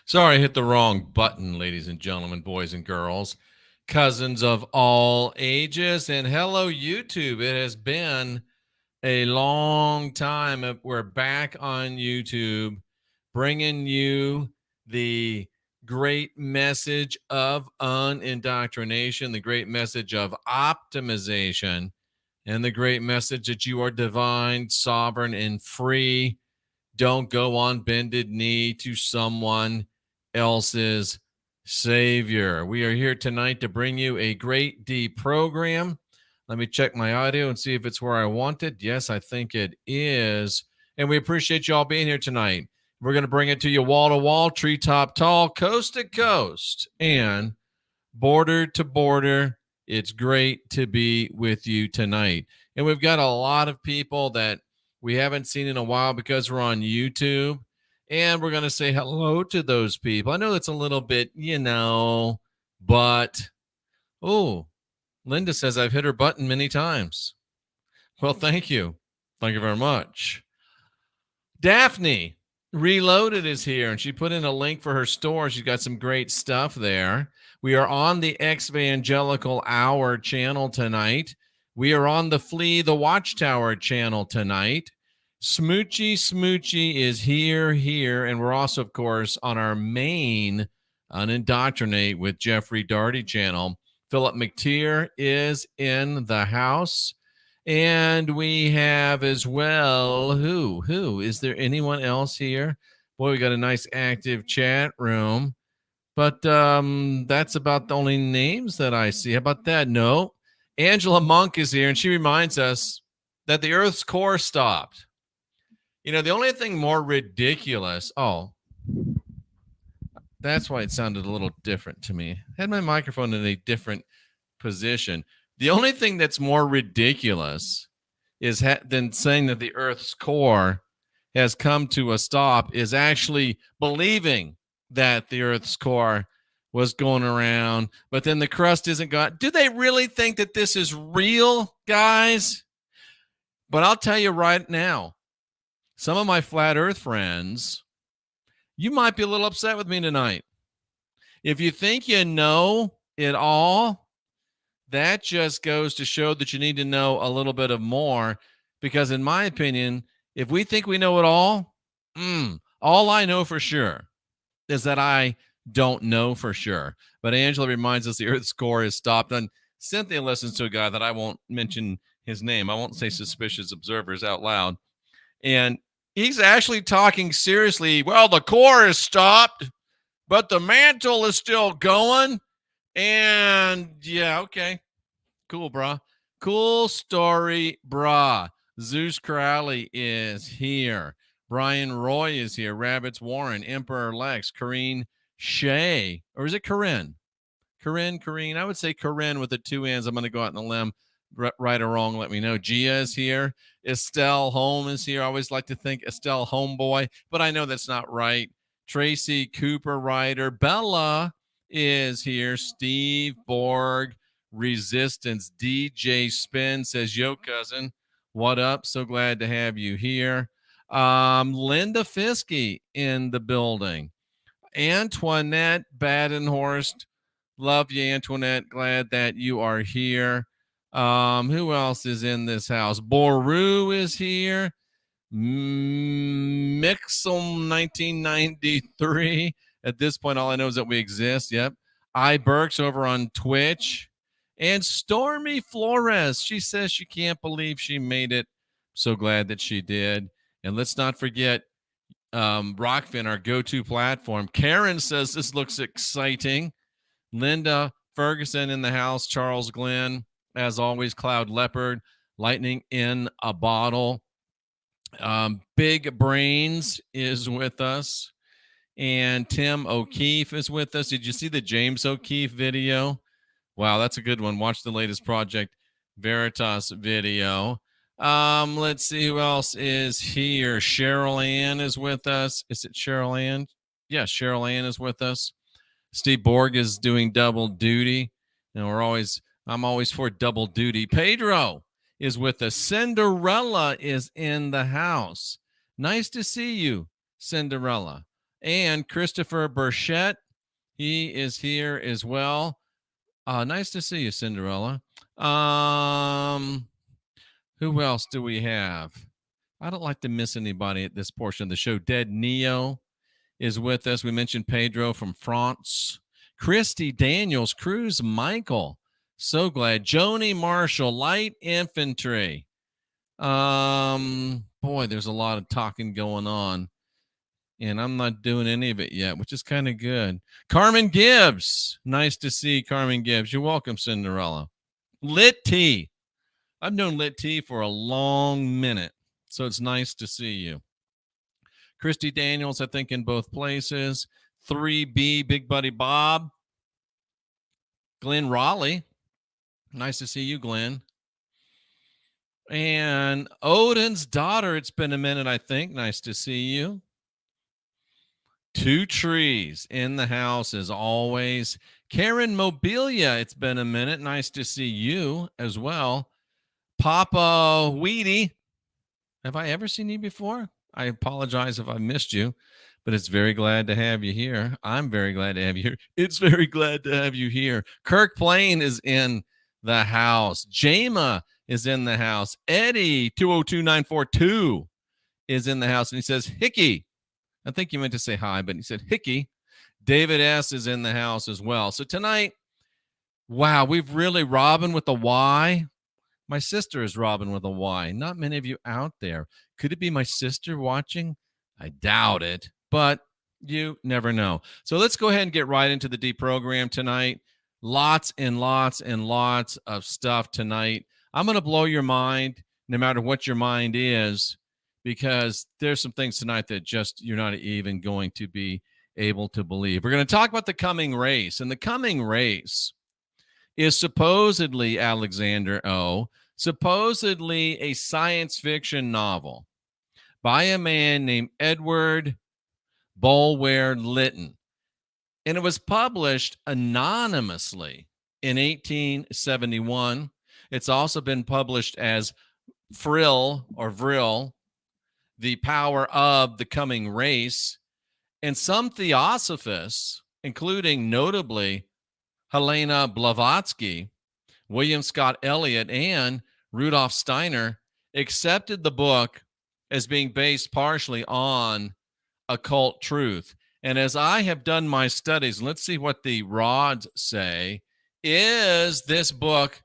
Sorry, I hit the wrong button, ladies and gentlemen, boys and girls, cousins of all ages. And hello, YouTube. It has been a long time. We're back on YouTube bringing you the great message of unindoctrination, the great message of optimization, and the great message that you are divine, sovereign, and free. Don't go on bended knee to someone else's savior. We are here tonight to bring you a great deep program. Let me check my audio and see if it's where I want it. Yes, I think it is. And we appreciate you all being here tonight. We're going to bring it to you wall to wall, treetop tall, coast to coast, and border to border. It's great to be with you tonight. And we've got a lot of people that we haven't seen in a while because we're on YouTube. And we're going to say hello to those people. I know it's a little bit, but oh, Linda says I've hit her button many times. Well, thank you. Thank you very much. Daphne Reloaded is here, and she put in a link for her store. She's got some great stuff there. We are on the Evangelical Hour channel tonight. We are on the Flee the Watchtower channel tonight. Smoochy is here, and we're also, of course, on our main Unindoctrinate with Jeffrey Darty channel. Philip McTeer is in the house. And we have as well, who? Is there anyone else here? Boy, we got a nice active chat room. But that's about the only names that I see. How about that? No. Angela Monk is here, and she reminds us that the Earth's core stopped. You know, the only thing more ridiculous. Oh, that's why it sounded a little different to me. I had my microphone in a different position. The only thing that's more ridiculous is than saying that the Earth's core has come to a stop is actually believing that the Earth's core was going around, but then the crust isn't gone. Do they really think that this is real, guys? But I'll tell you right now, some of my flat Earth friends, you might be a little upset with me tonight. If you think you know it all, that just goes to show that you need to know a little bit of more, because in my opinion, if we think we know it all I know for sure is that I don't know for sure. But Angela reminds us the Earth's core is stopped. And Cynthia listens to a guy that I won't mention his name. I won't say suspicious observers out loud. And he's actually talking seriously. Well, the core is stopped, but the mantle is still going. And yeah, okay. Cool, brah. Cool story, brah. Zeus Crowley is here. Brian Roy is here. Rabbits Warren, Emperor Lex, Corrine Shea. Or is it Corinne? Corinne. I would say Corinne with the two N's. I'm going to go out on a limb. Right or wrong, let me know. Gia is here. Estelle Holm is here. I always like to think Estelle Homeboy, but I know that's not right. Tracy Cooper Ryder. Bella is here. Steve Borg. Resistance. DJ Spin says, yo, cousin, what up? So glad to have you here. Linda Fiske in the building. Antoinette Badenhorst. Love you, Antoinette. Glad that you are here. Who else is in this house? Boru is here. Mixum 1993. At this point, all I know is that we exist. Yep. iBurks over on Twitch. And Stormy Flores. She says she can't believe she made it. So glad that she did. And let's not forget Rockfin, our go-to platform. Karen says this looks exciting. Linda Ferguson in the house. Charles Glenn. As always, Cloud Leopard. Lightning in a bottle. Big Brains is with us. And Tim O'Keefe is with us. Did you see the James O'Keefe video? Wow, that's a good one. Watch the latest Project Veritas video. Let's see who else is here. Cheryl Ann is with us. Is it Cheryl Ann? Yeah, Cheryl Ann is with us. Steve Borg is doing double duty. And I'm always for double duty. Pedro is with us. Cinderella is in the house. Nice to see you, Cinderella. And Christopher Burchett, he is here as well. Nice to see you, Cinderella. Who else do we have? I don't like to miss anybody at this portion of the show. Dead Neo is with us. We mentioned Pedro from France. Christy Daniels, Cruz Michael. So glad. Joni Marshall, Light Infantry. Boy, there's a lot of talking going on. And I'm not doing any of it yet, which is kind of good. Carmen Gibbs. Nice to see Carmen Gibbs. You're welcome, Cinderella. Lit T. I've known Lit T for a long minute, so it's nice to see you. Christy Daniels, I think, in both places. 3B, Big Buddy Bob. Glenn Raleigh. Nice to see you, Glenn. And Odin's daughter, it's been a minute, I think. Nice to see you. Two Trees in the house as always. Karen Mobilia, it's been a minute. Nice to see you as well. Papa Weedy, have I ever seen you before? I apologize if I missed you, but it's very glad to have you here. I'm very glad to have you here. It's very glad to have you here. Kirk Plain is in the house. Jama is in the house. Eddie 202942 is in the house, and he says, Hickey. I think you meant to say hi, but he said Hickey. David S. is in the house as well. So tonight, wow, we've really Robin with a Y. My sister is Robin with a Y. Not many of you out there. Could it be my sister watching? I doubt it, but you never know. So let's go ahead and get right into the deprogram tonight. Lots and lots and lots of stuff tonight. I'm going to blow your mind no matter what your mind is, because there's some things tonight that just you're not even going to be able to believe. We're going to talk about the coming race, and the coming race is supposedly, Alexander O., supposedly a science fiction novel by a man named Edward Bulwer Lytton. And it was published anonymously in 1871. It's also been published as Frill or Vril, The Power of the Coming Race. And some theosophists, including notably Helena Blavatsky, William Scott Elliott, and Rudolf Steiner, accepted the book as being based partially on occult truth. And as I have done my studies, let's see what the rods say. Is this book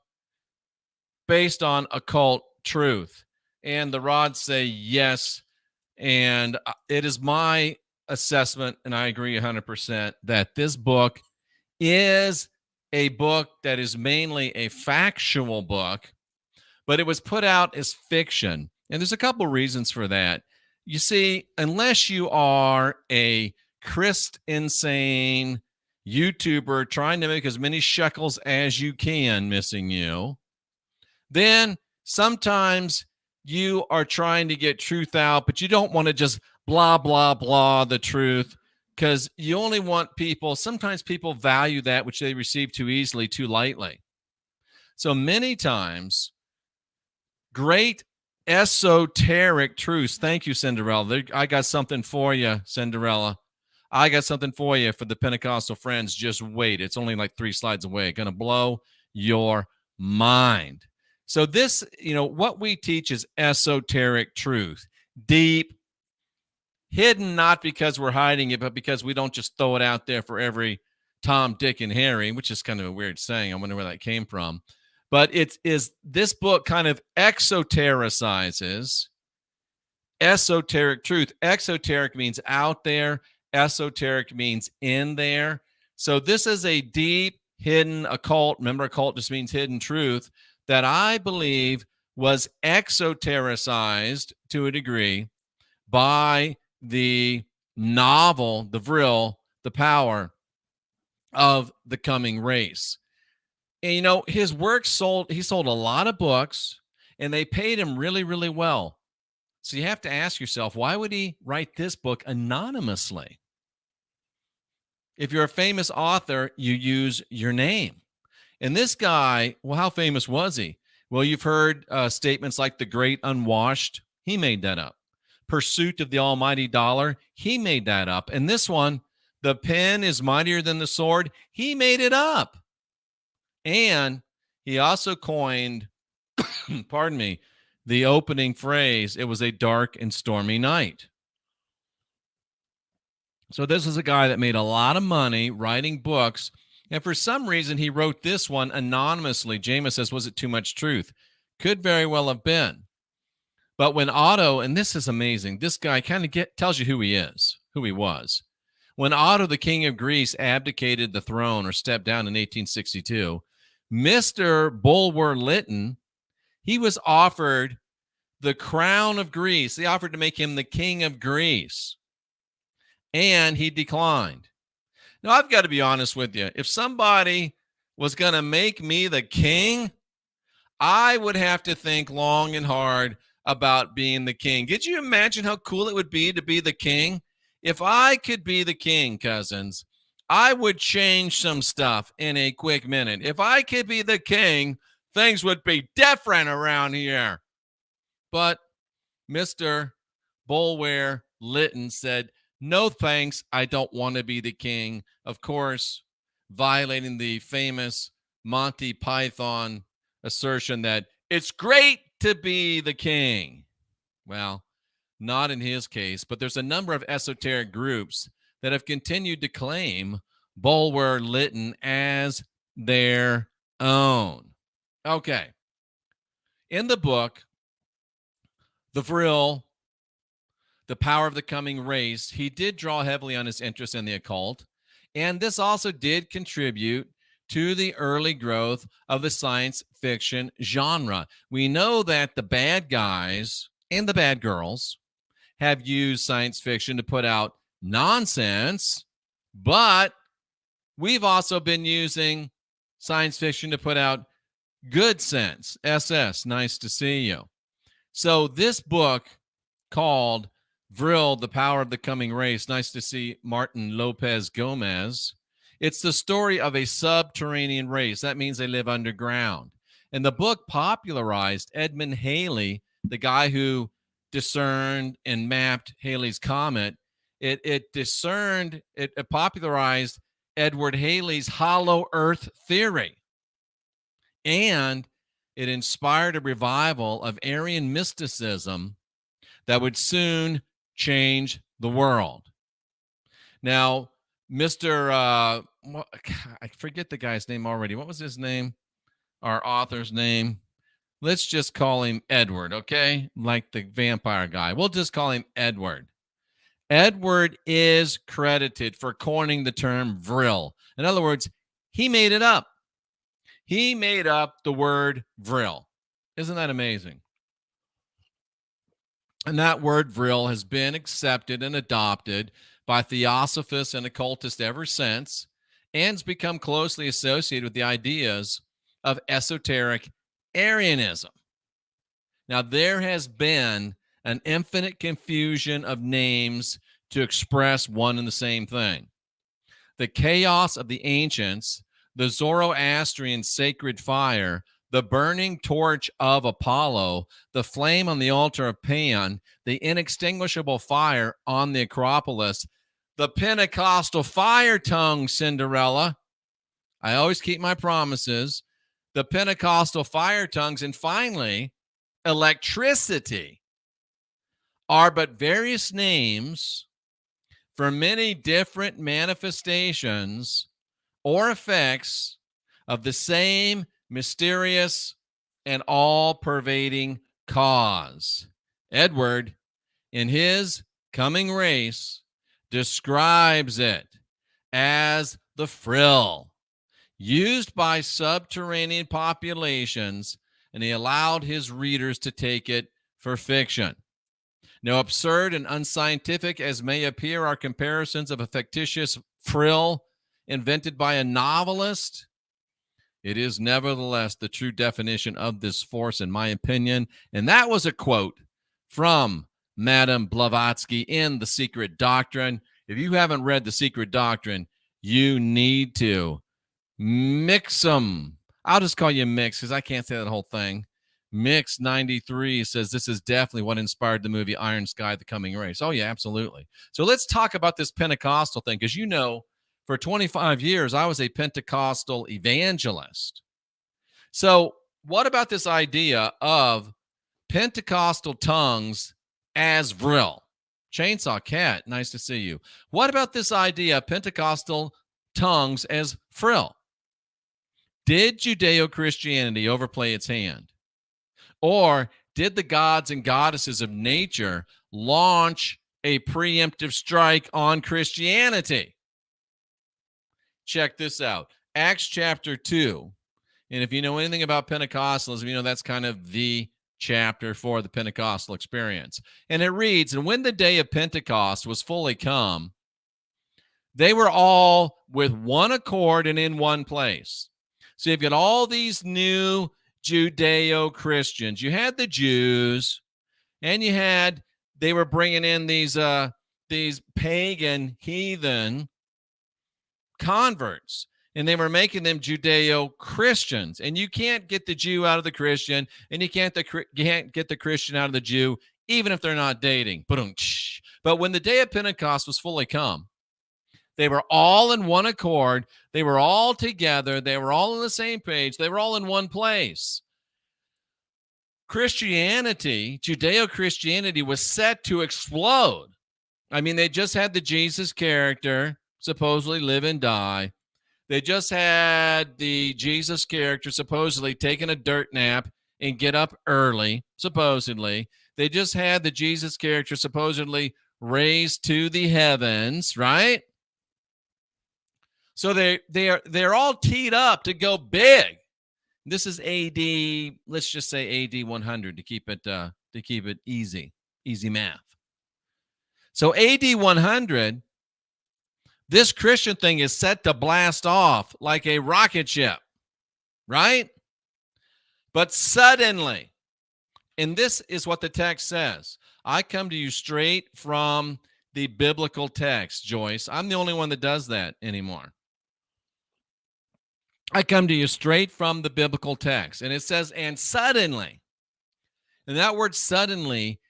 based on occult truth? And the rods say yes. And it is my assessment, and I agree 100%, that this book is a book that is mainly a factual book, but it was put out as fiction. And there's a couple reasons for that. You see, unless you are a Christ insane YouTuber trying to make as many shekels as you can, missing you, then sometimes you are trying to get truth out, but you don't want to just blah, blah, blah the truth, because you only want people, sometimes people value that which they receive too easily, too lightly. So many times, great esoteric truths. Thank you, Cinderella. I got something for you, Cinderella. I got something for you for the Pentecostal friends. Just wait. It's only like 3 slides away. Going to blow your mind. So this, what we teach is esoteric truth. Deep, hidden, not because we're hiding it, but because we don't just throw it out there for every Tom, Dick, and Harry, which is kind of a weird saying. I wonder where that came from. But this book kind of exotericizes esoteric truth. Exoteric means out there. Esoteric means in there. So this is a deep, hidden, occult. Remember, occult just means hidden truth that I believe was exotericized to a degree by the novel, the Vril, The Power of the Coming Race. And, his work he sold a lot of books, and they paid him really, really well. So you have to ask yourself, why would he write this book anonymously? If you're a famous author, you use your name. And this guy, well, how famous was he? Well, you've heard statements like the Great Unwashed. He made that up. pursuit of the almighty dollar. He made that up. And this one, the pen is mightier than the sword. He made it up. And he also coined, pardon me, the opening phrase, it was a dark and stormy night. So this is a guy that made a lot of money writing books. And for some reason, he wrote this one anonymously. Jameis says, was it too much truth? Could very well have been. But when Otto, and this is amazing, this guy kind of tells you who he is, who he was. When Otto, the king of Greece, abdicated the throne or stepped down in 1862, Mr. Bulwer Lytton, he was offered the crown of Greece. They offered to make him the king of Greece, and he declined. Now, I've got to be honest with you. If somebody was going to make me the king, I would have to think long and hard about being the king. Could you imagine how cool it would be to be the king? If I could be the king, cousins, I would change some stuff in a quick minute. If I could be the king, things would be different around here. But Mr. Bulwer Lytton said, no thanks, I don't want to be the king. Of course, violating the famous Monty Python assertion that it's great to be the king. Well, not in his case, but there's a number of esoteric groups that have continued to claim Bulwer Lytton as their own. Okay. In the book, The Vril, The Power of the Coming Race, he did draw heavily on his interest in the occult. And this also did contribute to the early growth of the science fiction genre. We know that the bad guys and the bad girls have used science fiction to put out nonsense, but we've also been using science fiction to put out good sense. SS, nice to see you. So this book called Vril, The Power of the Coming Race, nice to see Martin Lopez Gomez. It's the story of a subterranean race. That means they live underground. And the book popularized Edmund Halley, the guy who discerned and mapped Halley's Comet. It popularized Edward Halley's hollow earth theory. And it inspired a revival of Aryan mysticism that would soon change the world. Now, I forget the guy's name already. What was his name? Our author's name. Let's just call him Edward, okay? Like the vampire guy. We'll just call him Edward. Edward is credited for coining the term vril. In other words, he made it up. He made up the word vril. Isn't that amazing? And that word vril has been accepted and adopted by theosophists and occultists ever since, and has become closely associated with the ideas of esoteric Arianism. Now, there has been an infinite confusion of names to express one and the same thing. The chaos of the ancients, the Zoroastrian sacred fire, the burning torch of Apollo, the flame on the altar of Pan, the inextinguishable fire on the Acropolis, the Pentecostal fire tongue, Cinderella. I always keep my promises. The Pentecostal fire tongues, and finally, electricity are but various names for many different manifestations or effects of the same mysterious and all-pervading cause. Edward, in his Coming Race, describes it as the frill used by subterranean populations, and he allowed his readers to take it for fiction. Now, absurd and unscientific as may appear are comparisons of a fictitious frill invented by a novelist, it is nevertheless the true definition of this force, in my opinion. And that was a quote from Madame Blavatsky in The Secret Doctrine. If you haven't read The Secret Doctrine, you need to. Mixum. I'll just call you Mix because I can't say that whole thing. Mix 93 says this is definitely what inspired the movie Iron Sky, The Coming Race. Oh, yeah, absolutely. So let's talk about this Pentecostal thing, because for 25 years, I was a Pentecostal evangelist. So what about this idea of Pentecostal tongues as vril? Chainsaw Cat, nice to see you. What about this idea of Pentecostal tongues as frill? Did Judeo-Christianity overplay its hand? Or did the gods and goddesses of nature launch a preemptive strike on Christianity? Check this out. Acts chapter 2. And if you know anything about Pentecostalism, you know that's kind of the chapter for the Pentecostal experience. And it reads, and when the day of Pentecost was fully come, they were all with one accord and in one place. So you've got all these new Judeo-Christians. You had the Jews, and they were bringing in these pagan heathen converts, and they were making them Judeo-Christians. And you can't get the Jew out of the Christian, and you can't get the Christian out of the Jew, even if they're not dating. But when the day of Pentecost was fully come, they were all in one accord. They were all together. They were all on the same page. They were all in one place. Christianity, Judeo-Christianity, was set to explode. I mean, they just had the Jesus character supposedly live and die. They just had the Jesus character supposedly taking a dirt nap and get up early, supposedly. They just had the Jesus character supposedly raised to the heavens, right? So they're all teed up to go big. This is AD, let's just say AD 100 to keep it easy math. So AD 100, this Christian thing is set to blast off like a rocket ship, right? But suddenly, and this is what the text says. I come to you straight from the biblical text, Joyce. I'm the only one that does that anymore. I come to you straight from the biblical text. And it says, and suddenly. And that word suddenly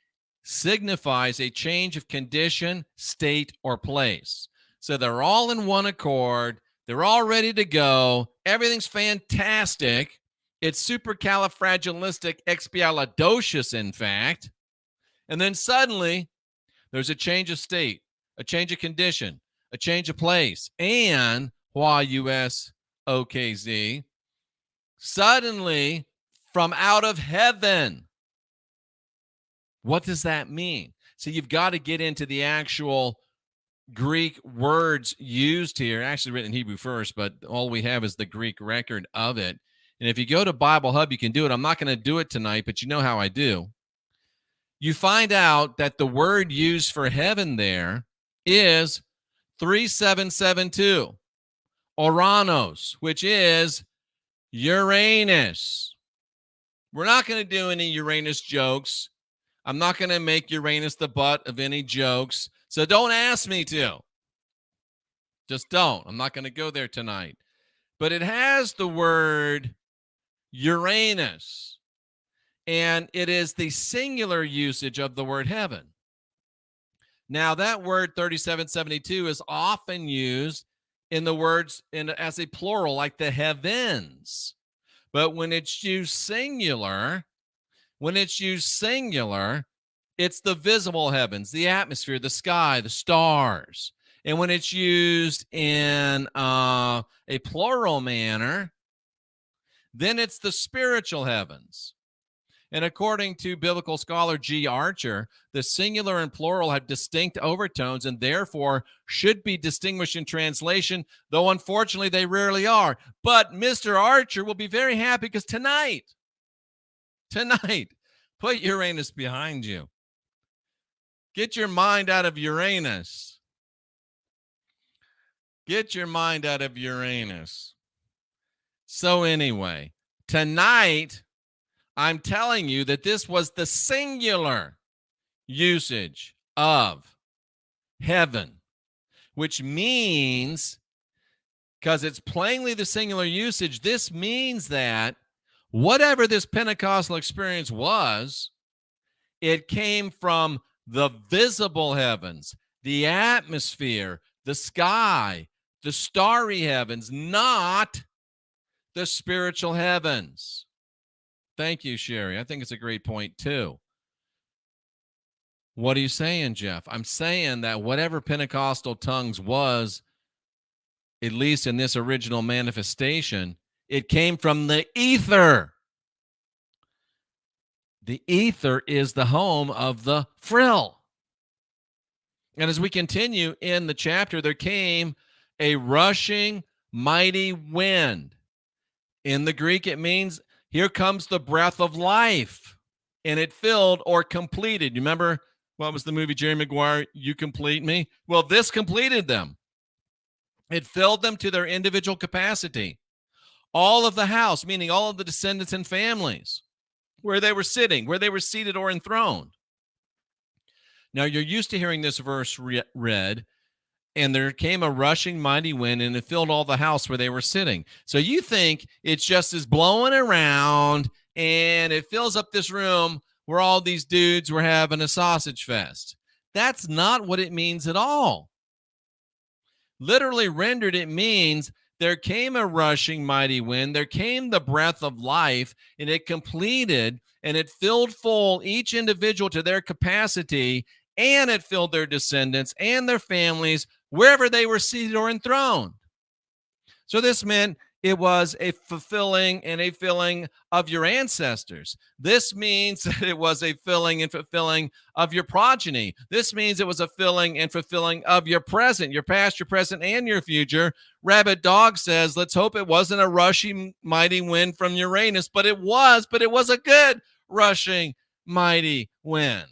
signifies a change of condition, state, or place. So they're all in one accord. They're all ready to go. Everything's fantastic. It's supercalifragilisticexpialidocious, in fact. And then suddenly, there's a change of state, a change of condition, a change of place. And YUSOKZ, suddenly from out of heaven. What does that mean? So you've got to get into the actual Greek words used here, actually written in Hebrew first, but all we have is the Greek record of it. And if you go to Bible Hub, you can do it. I'm not going to do it tonight, but you know how I do. You find out that the word used for heaven there is 3772, Oranos, which is Uranus. We're not going to do any Uranus jokes. I'm not going to make Uranus the butt of any jokes. So don't ask me to. Just don't. I'm not going to go there tonight. But it has the word Uranus. And it is the singular usage of the word heaven. Now, that word 3772 is often used in the words as a plural, like the heavens. But when it's used singular, it's the visible heavens, the atmosphere, the sky, the stars. And when it's used in a plural manner, then it's the spiritual heavens. And according to biblical scholar G. Archer, the singular and plural have distinct overtones and therefore should be distinguished in translation, though unfortunately they rarely are. But Mr. Archer will be very happy because tonight, put Uranus behind you. Get your mind out of Uranus. Get your mind out of Uranus. So anyway, tonight, I'm telling you that this was the singular usage of heaven, which means, because it's plainly the singular usage, this means that Whatever this Pentecostal experience was, it came from the visible heavens, the atmosphere, the sky, the starry heavens, not the spiritual heavens. Thank you, Sherry. I think it's a great point, too. What are you saying, Jeff? I'm saying that whatever Pentecostal tongues was, at least in this original manifestation, it came from the ether. The ether is the home of the frill. And as we continue in the chapter, there came a rushing, mighty wind. In the Greek, it means here comes the breath of life. And it filled or completed. You remember what was the movie, Jerry Maguire, You Complete Me? Well, this completed them. It filled them to their individual capacity. All of the house, meaning all of the descendants and families, where they were sitting, where they were seated or enthroned. Now, you're used to hearing this verse read, and there came a rushing mighty wind, and it filled all the house where they were sitting. So you think it's just as blowing around, and it fills up this room where all these dudes were having a sausage fest. That's not what it means at all. Literally rendered, it means there came a rushing mighty wind, there came the breath of life, and it completed, and it filled full each individual to their capacity, and it filled their descendants and their families wherever they were seated or enthroned. So this meant it was a fulfilling and a filling of your ancestors. This means that it was a filling and fulfilling of your progeny. This means it was a filling and fulfilling of your present, your past, your present, and your future. Rabbit Dog says, let's hope it wasn't a rushing mighty wind from Uranus, but it was a good rushing mighty wind.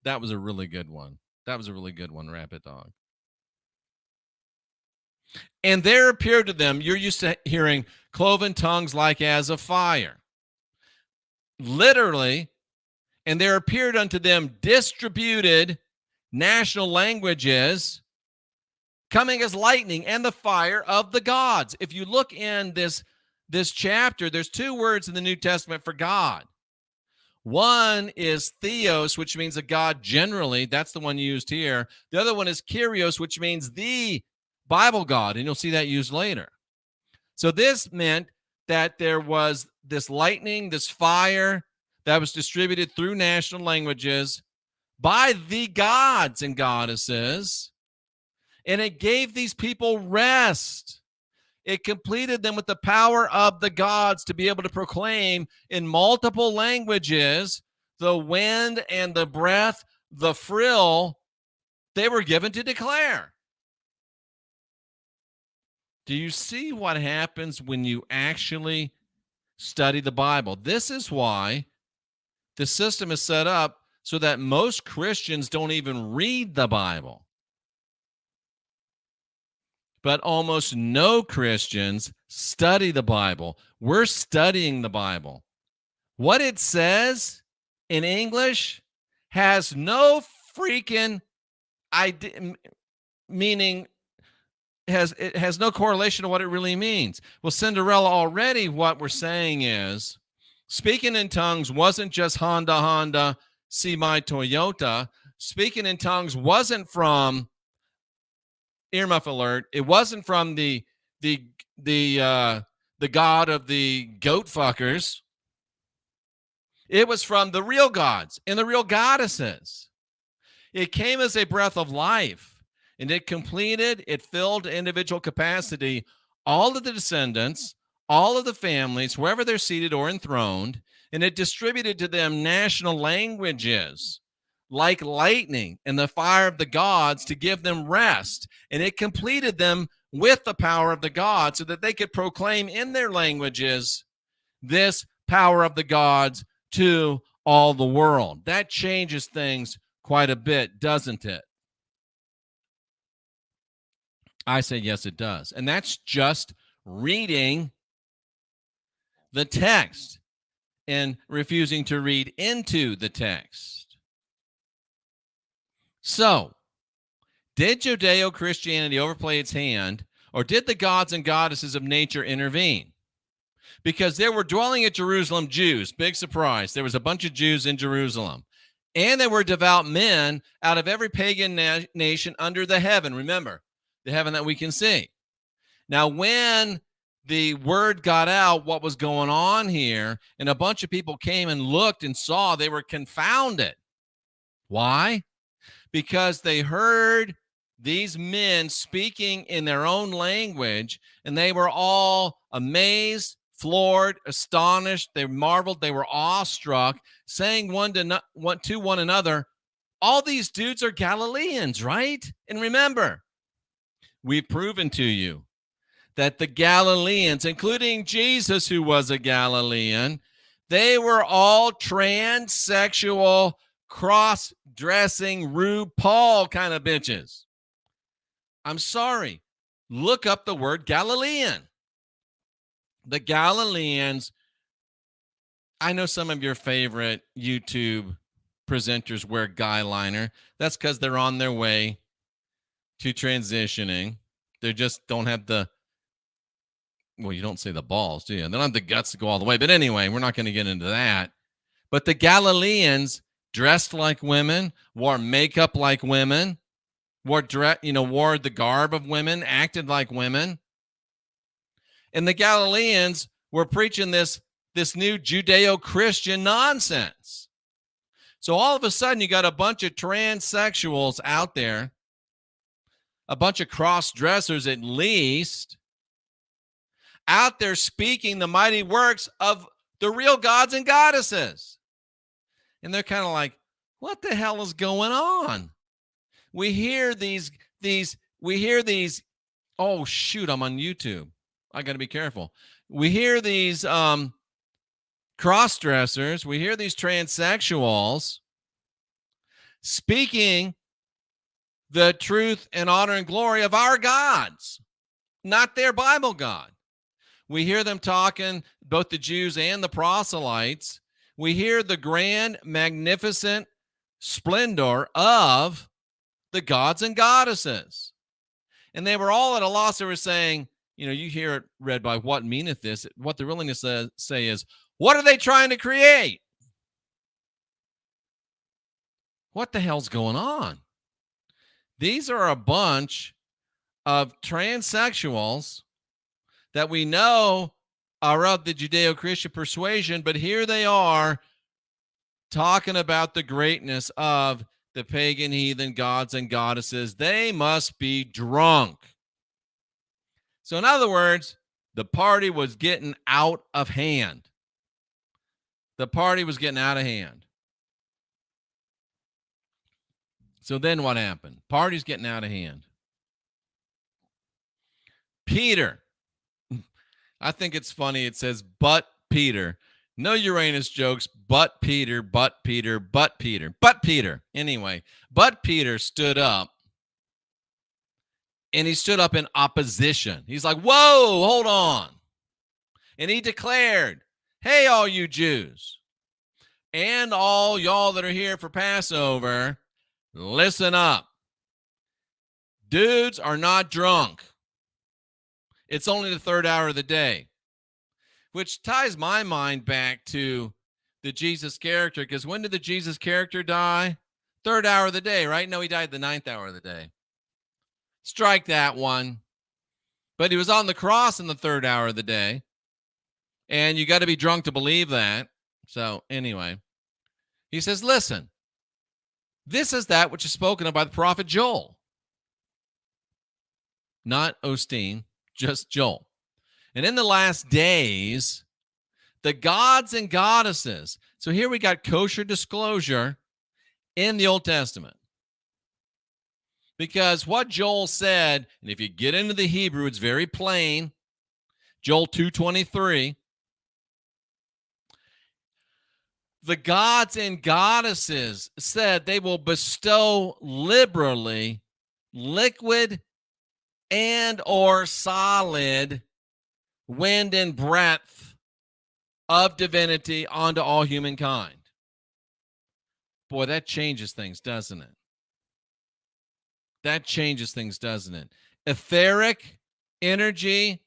That was a really good one. Rabbit Dog. And there appeared to them, you're used to hearing cloven tongues like as of fire. Literally, and there appeared unto them distributed national languages coming as lightning and the fire of the gods. If you look in this chapter, there's two words in the New Testament for God. One is theos, which means a God generally. That's the one used here. The other one is kyrios, which means the Bible God, and you'll see that used later. So this meant that there was this lightning, this fire that was distributed through national languages by the gods and goddesses, and it gave these people rest. It completed them with the power of the gods to be able to proclaim in multiple languages the wind and the breath, the frill they were given to declare. Do you see what happens when you actually study the Bible? This is why the system is set up so that most Christians don't even read the Bible. But almost no Christians study the Bible. We're studying the Bible. What it says in English has no freaking meaning. It has no correlation to what it really means. Well, Cinderella, already what we're saying is speaking in tongues wasn't just Honda, see my Toyota. Speaking in tongues wasn't from earmuff alert. It wasn't from the god of the goat fuckers. It was from the real gods and the real goddesses. It came as a breath of life. And it completed, it filled individual capacity, all of the descendants, all of the families, wherever they're seated or enthroned, and it distributed to them national languages like lightning and the fire of the gods to give them rest. And it completed them with the power of the gods so that they could proclaim in their languages this power of the gods to all the world. That changes things quite a bit, doesn't it? I say yes, it does. And that's just reading the text and refusing to read into the text. So, did Judeo-Christianity overplay its hand, or did the gods and goddesses of nature intervene? because there were dwelling at Jerusalem Jews. Big surprise. There was a bunch of Jews in Jerusalem. And there were devout men out of every pagan nation under the heaven. Remember, the heaven that we can see. Now, when the word got out what was going on here, and a bunch of people came and looked and saw, they were confounded. Why? Because they heard these men speaking in their own language, and they were all amazed, floored, astonished. They marveled. They were awestruck, saying to one another, all these dudes are Galileans, right? And remember, we've proven to you that the Galileans, including Jesus, who was a Galilean, they were all transsexual, cross-dressing RuPaul kind of bitches. I'm sorry. Look up the word Galilean. The Galileans, I know some of your favorite YouTube presenters wear guy liner. That's because they're on their way to transitioning. They just don't have the, well, you don't say the balls, do you? They don't have the guts to go all the way. But anyway, we're not going to get into that. But the Galileans dressed like women, wore makeup like women, wore the garb of women, acted like women. And the Galileans were preaching this new Judeo-Christian nonsense. So all of a sudden, you got a bunch of transsexuals out there, a bunch of cross-dressers at least, out there speaking the mighty works of the real gods and goddesses. And they're kind of like, what the hell is going on? We hear these, oh, shoot, I'm on YouTube. I got to be careful. We hear these cross-dressers. We hear these transsexuals speaking the truth and honor and glory of our gods, not their Bible God. We hear them talking, both the Jews and the proselytes. We hear the grand, magnificent splendor of the gods and goddesses. And they were all at a loss. They were saying, you hear it read by what meaneth this. What they're willing to say is, what are they trying to create? What the hell's going on? These are a bunch of transsexuals that we know are of the Judeo-Christian persuasion, but here they are talking about the greatness of the pagan heathen gods and goddesses. They must be drunk. So in other words, the party was getting out of hand. The party was getting out of hand. So then what happened? Party's getting out of hand. Peter. I think it's funny. It says, but Peter. No Uranus jokes, but Peter, but Peter, but Peter, but Peter. Anyway, but Peter stood up. And he stood up in opposition. He's like, whoa, hold on. And he declared, hey, all you Jews and all y'all that are here for Passover, listen up. Dudes are not drunk. It's only the third hour of the day, which ties my mind back to the Jesus character, because when did the Jesus character die? Third hour of the day, right? No, he died the ninth hour of the day. Strike that one. But he was on the cross in the third hour of the day. And you got to be drunk to believe that. So anyway, he says, listen, this is that which is spoken of by the prophet Joel. Not Osteen, just Joel. And in the last days, the gods and goddesses. So here we got kosher disclosure in the Old Testament. Because what Joel said, and if you get into the Hebrew, it's very plain. Joel 2:23. The gods and goddesses said they will bestow liberally liquid and or solid wind and breadth of divinity onto all humankind. Boy, that changes things, doesn't it? That changes things, doesn't it? Etheric energy,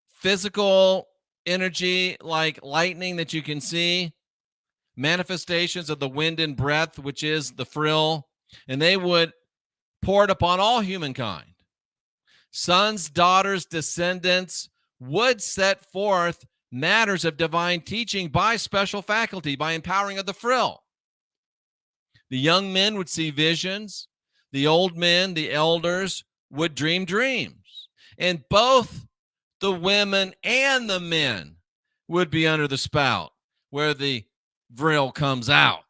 physical energy like lightning that you can see, manifestations of the wind and breath, which is the frill, and they would pour it upon all humankind. Sons, daughters, descendants would set forth matters of divine teaching by special faculty, by empowering of the frill. The young men would see visions. The old men, the elders, would dream dreams. And both the women and the men would be under the spout where the vril comes out.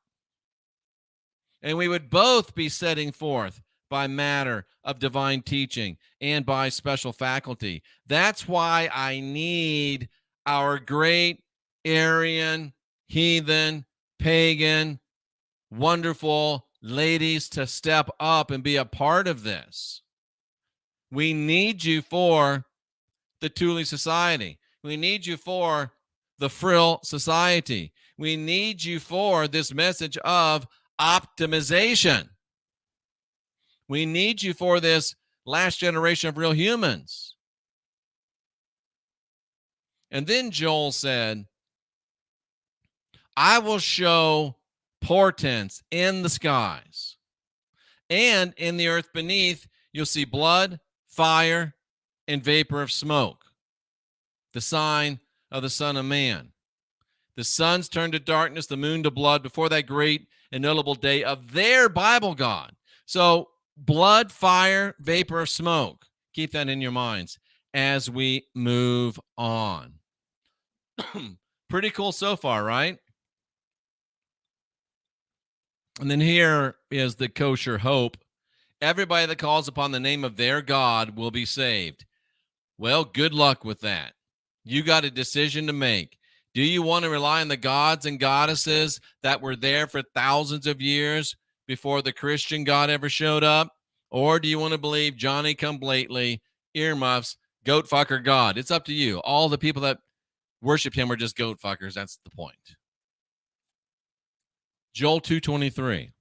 And we would both be setting forth by matter of divine teaching and by special faculty. That's why I need our great Aryan, heathen, pagan, wonderful ladies to step up and be a part of this. We need you for the Thule Society. We need you for the Frill Society. We need you for this message of optimization. We need you for this last generation of real humans. And then Joel said, I will show portents in the skies, and in the earth beneath, you'll see blood, fire, and vapor of smoke, the sign of the Son of Man. The suns turned to darkness, the moon to blood before that great and notable day of their Bible God. So blood, fire, vapor of smoke. Keep that in your minds as we move on. Pretty cool so far, right? And then here is the kosher hope. Everybody that calls upon the name of their God will be saved. Well, good luck with that. You got a decision to make. Do you want to rely on the gods and goddesses that were there for thousands of years before the Christian God ever showed up? Or do you want to believe Johnny come lately, earmuffs, goat fucker God? It's up to you. All the people that worship him are just goat fuckers. That's the point. Joel 2:23.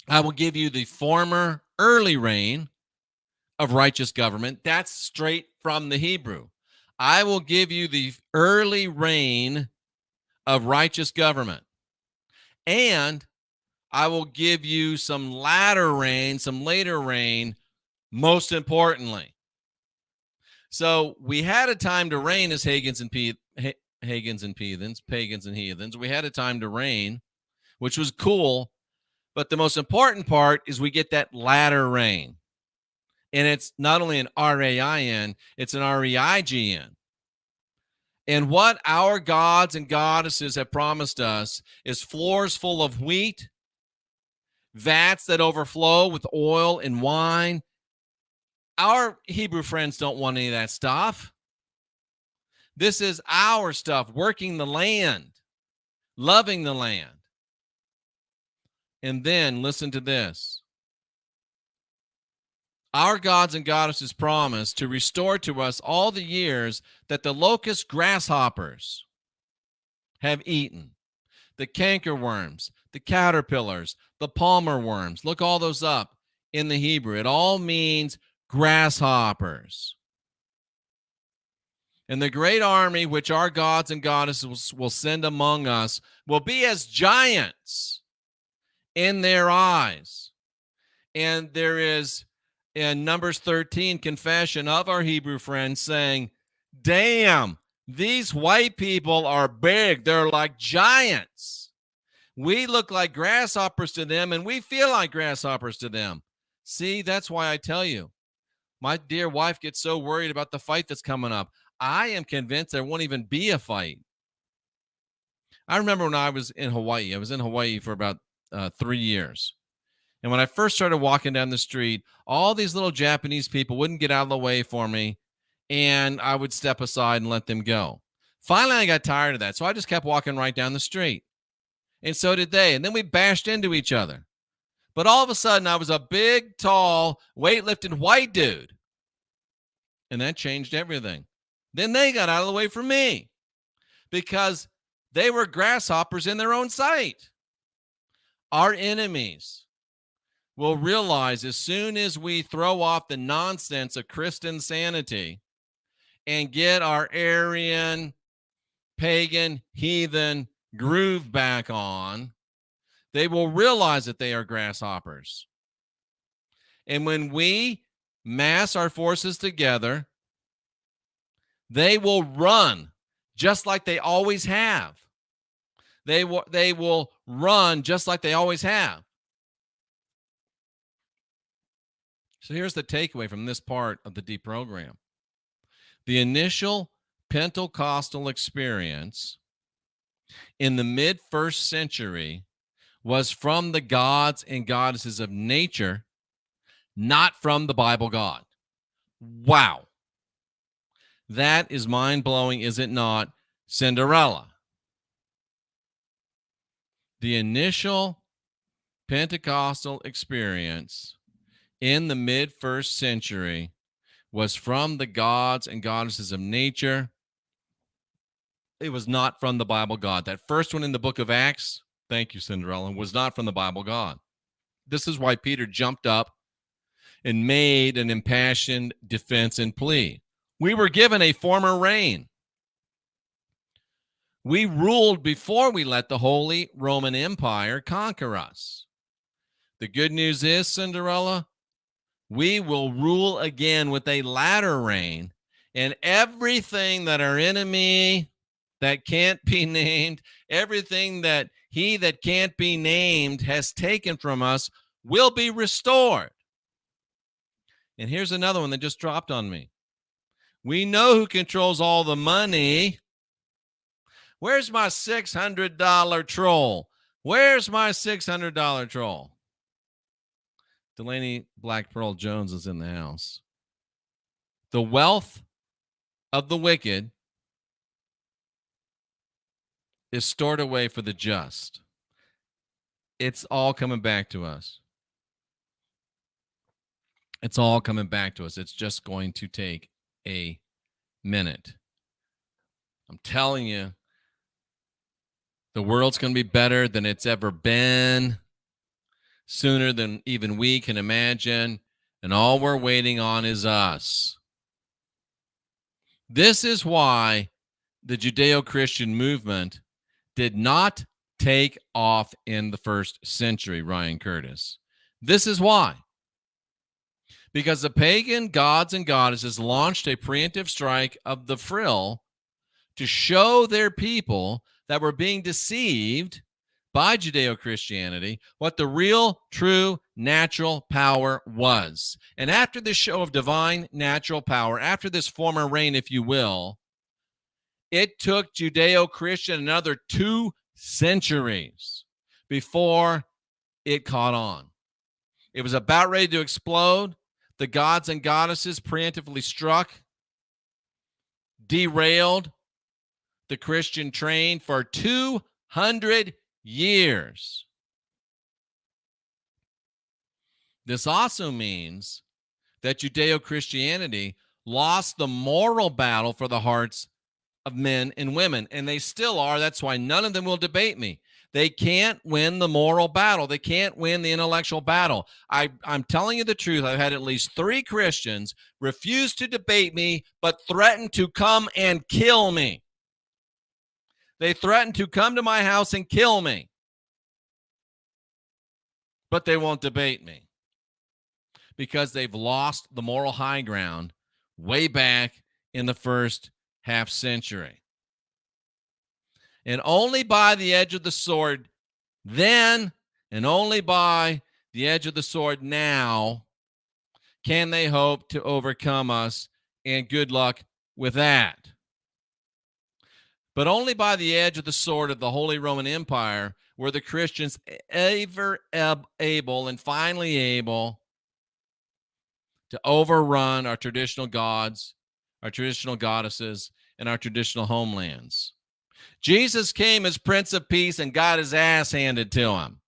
I will give you the former early reign of righteous government. That's straight from the Hebrew. I will give you the early reign of righteous government. And I will give you some latter rain, some later rain, most importantly. So we had a time to reign as pagans and heathens. We had a time to reign, which was cool. But the most important part is we get that latter rain. And it's not only an R-A-I-N, it's an R-E-I-G-N. And what our gods and goddesses have promised us is floors full of wheat, vats that overflow with oil and wine. Our Hebrew friends don't want any of that stuff. This is our stuff, working the land, loving the land. And then listen to this. Our gods and goddesses promise to restore to us all the years that the locust grasshoppers have eaten, the cankerworms, the caterpillars, the palmer worms. Look all those up in the Hebrew. It all means grasshoppers. And the great army which our gods and goddesses will send among us will be as giants in their eyes. And there is in Numbers 13 confession of our Hebrew friends saying, damn, these white people are big. They're like giants. We look like grasshoppers to them, and we feel like grasshoppers to them. See, that's why I tell you, my dear wife gets so worried about the fight that's coming up. I am convinced there won't even be a fight. I remember when I was in Hawaii. I was in Hawaii for about 3 years. And when I first started walking down the street, all these little Japanese people wouldn't get out of the way for me, and I would step aside and let them go. Finally, I got tired of that, so I just kept walking right down the street. And so did they. And then we bashed into each other. But all of a sudden, I was a big, tall, weightlifting white dude. And that changed everything. Then they got out of the way for me because they were grasshoppers in their own sight. Our enemies will realize as soon as we throw off the nonsense of Christian sanity and get our Aryan, pagan, heathen groove back on, they will realize that they are grasshoppers. And when we mass our forces together, they will run just like they always have. They will run just like they always have. So here's the takeaway from this part of the deprogram. The initial Pentecostal experience in the mid-first century was from the gods and goddesses of nature, not from the Bible God. Wow. That is mind-blowing, is it not, Cinderella? The initial Pentecostal experience in the mid-first century was from the gods and goddesses of nature. It was not from the Bible God. That first one in the book of Acts, thank you, Cinderella, was not from the Bible God. This is why Peter jumped up and made an impassioned defense and plea. We were given a former reign. We ruled before we let the Holy Roman Empire conquer us. The good news is, Cinderella, we will rule again with a latter reign, and everything that our enemy that can't be named, everything that he that can't be named has taken from us will be restored. And here's another one that just dropped on me. We know who controls all the money. Where's my $600 troll? Where's my $600 troll? Delaney Black Pearl Jones is in the house. The wealth of the wicked is stored away for the just. It's all coming back to us. It's all coming back to us. It's just going to take a minute. I'm telling you, the world's going to be better than it's ever been, sooner than even we can imagine, and all we're waiting on is us. This is why the Judeo-Christian movement did not take off in the first century, Ryan Curtis. This is why. Because the pagan gods and goddesses launched a preemptive strike of the frill to show their people that were being deceived by Judeo-Christianity what the real, true, natural power was. And after this show of divine natural power, after this former reign, if you will, it took Judeo-Christian another 2 centuries before it caught on. It was about ready to explode. The gods and goddesses preemptively struck, derailed the Christian train for 200 years. This also means that Judeo-Christianity lost the moral battle for the hearts of men and women, and they still are. That's why none of them will debate me. They can't win the moral battle. They can't win the intellectual battle. I'm telling you the truth. I've had at least 3 Christians refuse to debate me, but threaten to come and kill me. They threaten to come to my house and kill me, but they won't debate me because they've lost the moral high ground way back in the first half century. And only by the edge of the sword then, and only by the edge of the sword now, can they hope to overcome us, and good luck with that. But only by the edge of the sword of the Holy Roman Empire were the Christians ever able and finally able to overrun our traditional gods, our traditional goddesses, and our traditional homelands. Jesus came as Prince of Peace and got his ass handed to him.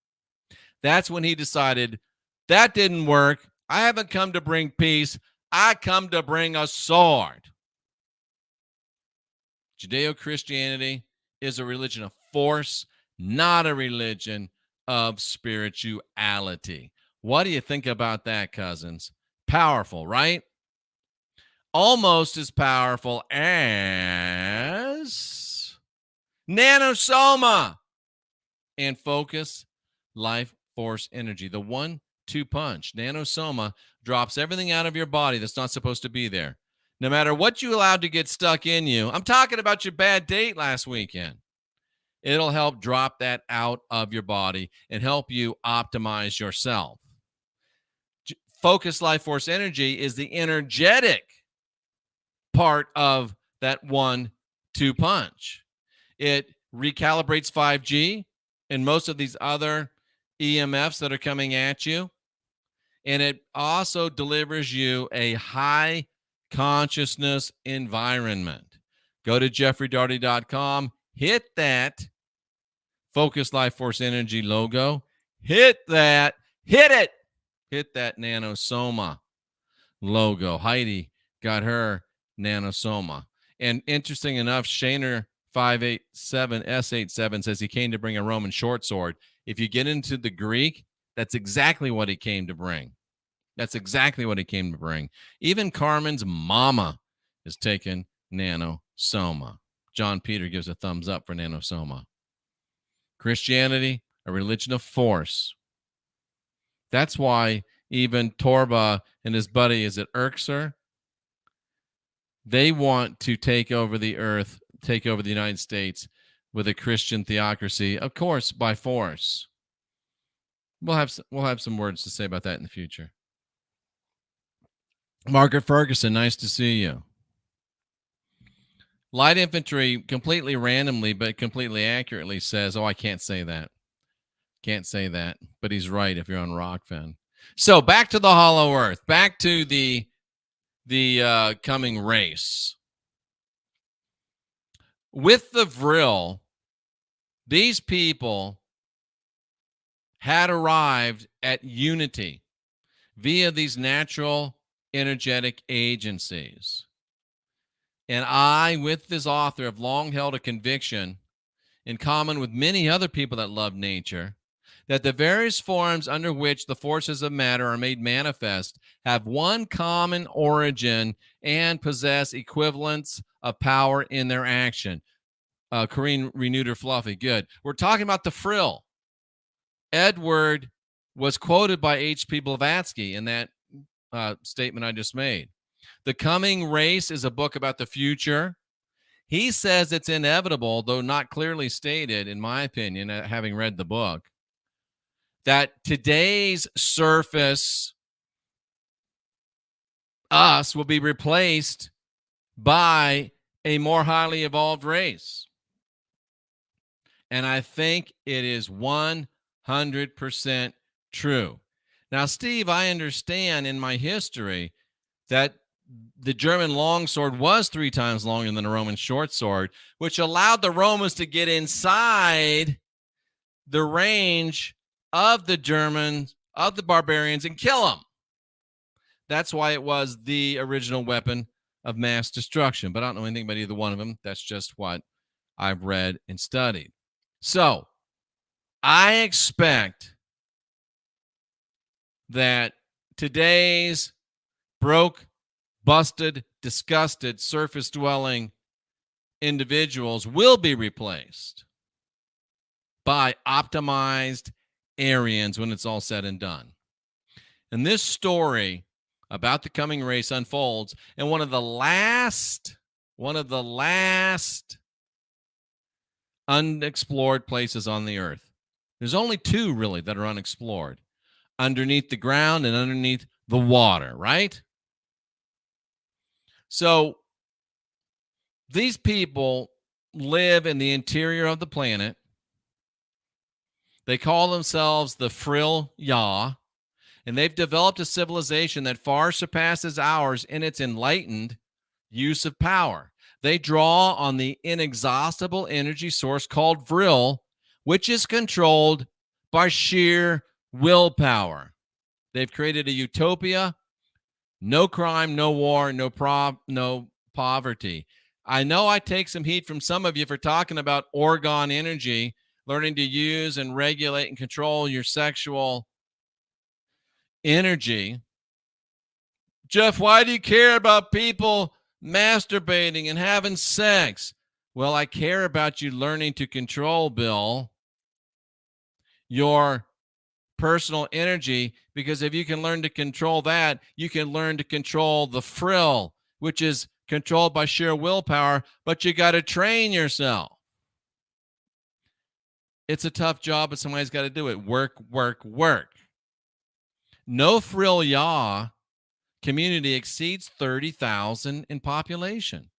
That's when he decided, that didn't work. I haven't come to bring peace. I come to bring a sword. Judeo-Christianity is a religion of force, not a religion of spirituality. What do you think about that, cousins? Powerful, right? almost as powerful as Nanosoma and Focus Life Force Energy. The 1-2 punch. Nanosoma drops everything out of your body that's not supposed to be there. No matter what you allowed to get stuck in you. I'm talking about your bad date last weekend. It'll help drop that out of your body and help you optimize yourself. Focus Life Force Energy is the energetic part of that 1-2 punch. It recalibrates 5G and most of these other EMFs that are coming at you. And it also delivers you a high consciousness environment. Go to jeffreydarty.com, hit that Focus Life Force Energy logo, hit that Nanosoma logo. Heidi got her Nanosoma. And interesting enough, Shaner 587S87 says he came to bring a Roman short sword. If you get into the Greek, that's exactly what he came to bring. That's exactly what he came to bring. Even Carmen's mama is taking Nanosoma. John Peter gives a thumbs up for Nanosoma. Christianity, a religion of force. That's why even Torba and his buddy, is it Erxer? They want to take over the earth, take over the United States with a Christian theocracy, of course, by force. We'll have some words to say about that in the future. Margaret Ferguson, nice to see you. Light Infantry completely randomly but completely accurately says, oh, I can't say that. Can't say that. But he's right if you're on Rockfin. So back to the Hollow Earth. Back to the coming race. With the Vril, these people had arrived at unity via these natural energetic agencies. And I, with this author, have long held a conviction, in common with many other people that love nature, that the various forms under which the forces of matter are made manifest have one common origin and possess equivalents of power in their action. Corrine renewed her fluffy. Good. We're talking about the Vril. Edward was quoted by H.P. Blavatsky in that statement I just made. The Coming Race is a book about the future. He says it's inevitable, though not clearly stated, in my opinion, having read the book, that today's surface us will be replaced by a more highly evolved race. And I think it is 100% true. Now, Steve, I understand in my history that the German longsword was 3 times longer than the Roman short sword, which allowed the Romans to get inside the range of the Germans, of the barbarians, and kill them. That's why it was the original weapon of mass destruction. But I don't know anything about either one of them. That's just what I've read and studied. So I expect that today's broke, busted, disgusted, surface-dwelling individuals will be replaced by optimized Aryans when it's all said and done. And this story about the coming race unfolds in one of the last unexplored places on the earth. There's only 2 really that are unexplored, underneath the ground and underneath the water, right? So these people live in the interior of the planet. They call themselves the Vril Ya, and they've developed a civilization that far surpasses ours in its enlightened use of power. They draw on the inexhaustible energy source called Vril, which is controlled by sheer willpower. They've created a utopia, no crime, no war, no poverty. I know I take some heat from some of you for talking about orgone energy, learning to use and regulate and control your sexual energy. Jeff, why do you care about people masturbating and having sex? Well, I care about you learning to control, Bill, your personal energy, because if you can learn to control that, you can learn to control the frill, which is controlled by sheer willpower, but you got to train yourself. It's a tough job, but somebody's got to do it. Work, work, work. No frill yaw community exceeds 30,000 in population,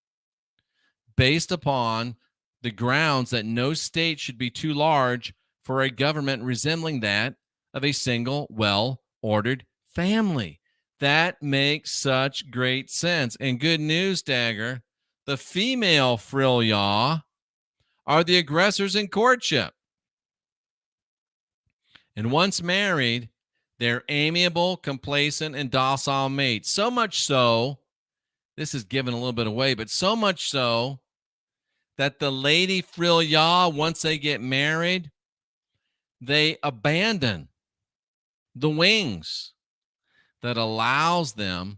based upon the grounds that no state should be too large for a government resembling that of a single, well-ordered family. That makes such great sense. And good news, Dagger, the female frill yaw are the aggressors in courtship. And once married, they're amiable, complacent, and docile mates. So much so, this is giving a little bit away, but so much so that the lady frill yaw, once they get married, they abandon the wings that allows them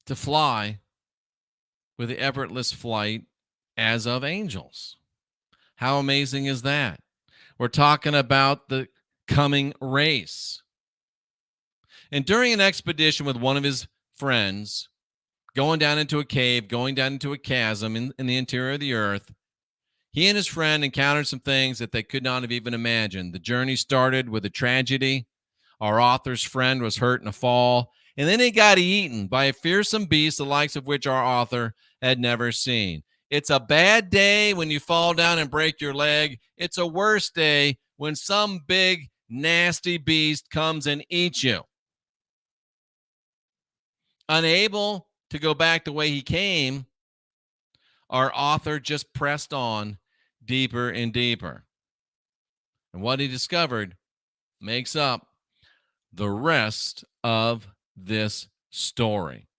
to fly with the effortless flight as of angels. How amazing is that? We're talking about the coming race. And during an expedition with one of his friends, going down into a cave, going down into a chasm in the interior of the earth, he and his friend encountered some things that they could not have even imagined. The journey started with a tragedy. Our author's friend was hurt in a fall, and then he got eaten by a fearsome beast, the likes of which our author had never seen. It's a bad day when you fall down and break your leg. It's a worse day when some big, nasty beast comes and eats you. Unable to go back the way he came, our author just pressed on deeper and deeper. And what he discovered makes up the rest of this story.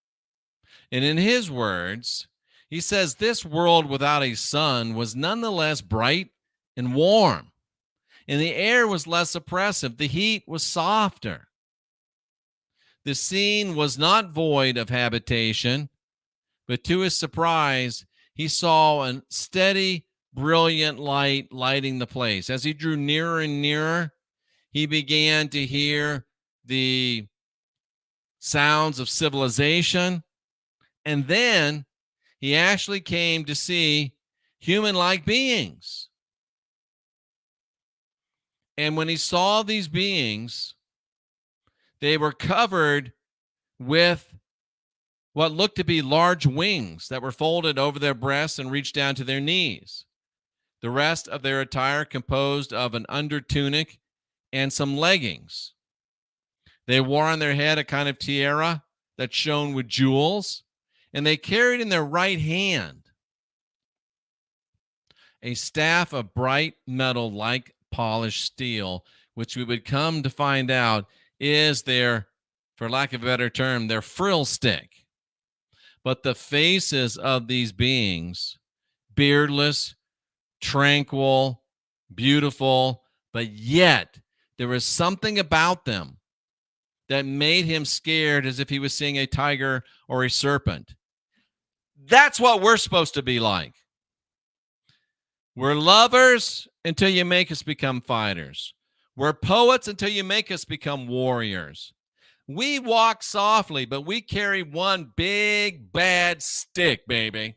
And in his words, he says this world without a sun was nonetheless bright and warm, and the air was less oppressive. The heat was softer. The scene was not void of habitation, but to his surprise, he saw a steady, brilliant light lighting the place. As he drew nearer and nearer, he began to hear the sounds of civilization, and then he actually came to see human-like beings. And when he saw these beings, they were covered with what looked to be large wings that were folded over their breasts and reached down to their knees. The rest of their attire composed of an under tunic and some leggings. They wore on their head a kind of tiara that shone with jewels, and they carried in their right hand a staff of bright metal like polished steel, which we would come to find out is their, for lack of a better term, their frill stick. But the faces of these beings, beardless, tranquil, beautiful, but yet there was something about them that made him scared, as if he was seeing a tiger or a serpent. That's what we're supposed to be like. We're lovers until you make us become fighters. We're poets until you make us become warriors. We walk softly, but we carry one big bad stick, baby.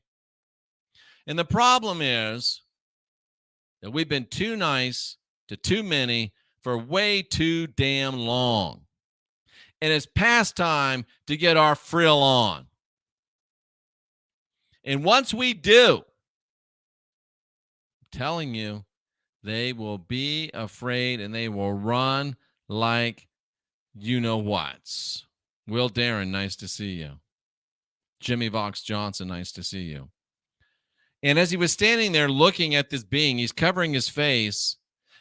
And the problem is that we've been too nice to too many for way too damn long. And it's past time to get our frill on. And once we do, I'm telling you, they will be afraid and they will run like you-know-whats. Will Darren, nice to see you. Jimmy Vox Johnson, nice to see you. And as he was standing there looking at this being, he's covering his face,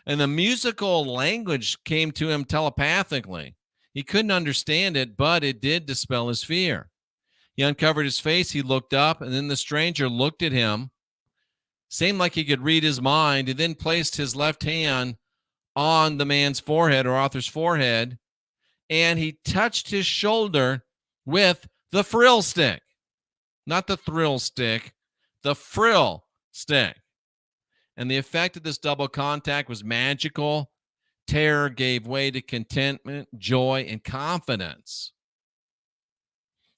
and the musical language came to him telepathically. He couldn't understand it, but it did dispel his fear. He uncovered his face, he looked up, and then the stranger looked at him. Seemed like he could read his mind. He then placed his left hand on the man's forehead, or Arthur's forehead, and he touched his shoulder with the frill stick. Not the thrill stick, the frill stick. And the effect of this double contact was magical. Terror gave way to contentment, joy, and confidence.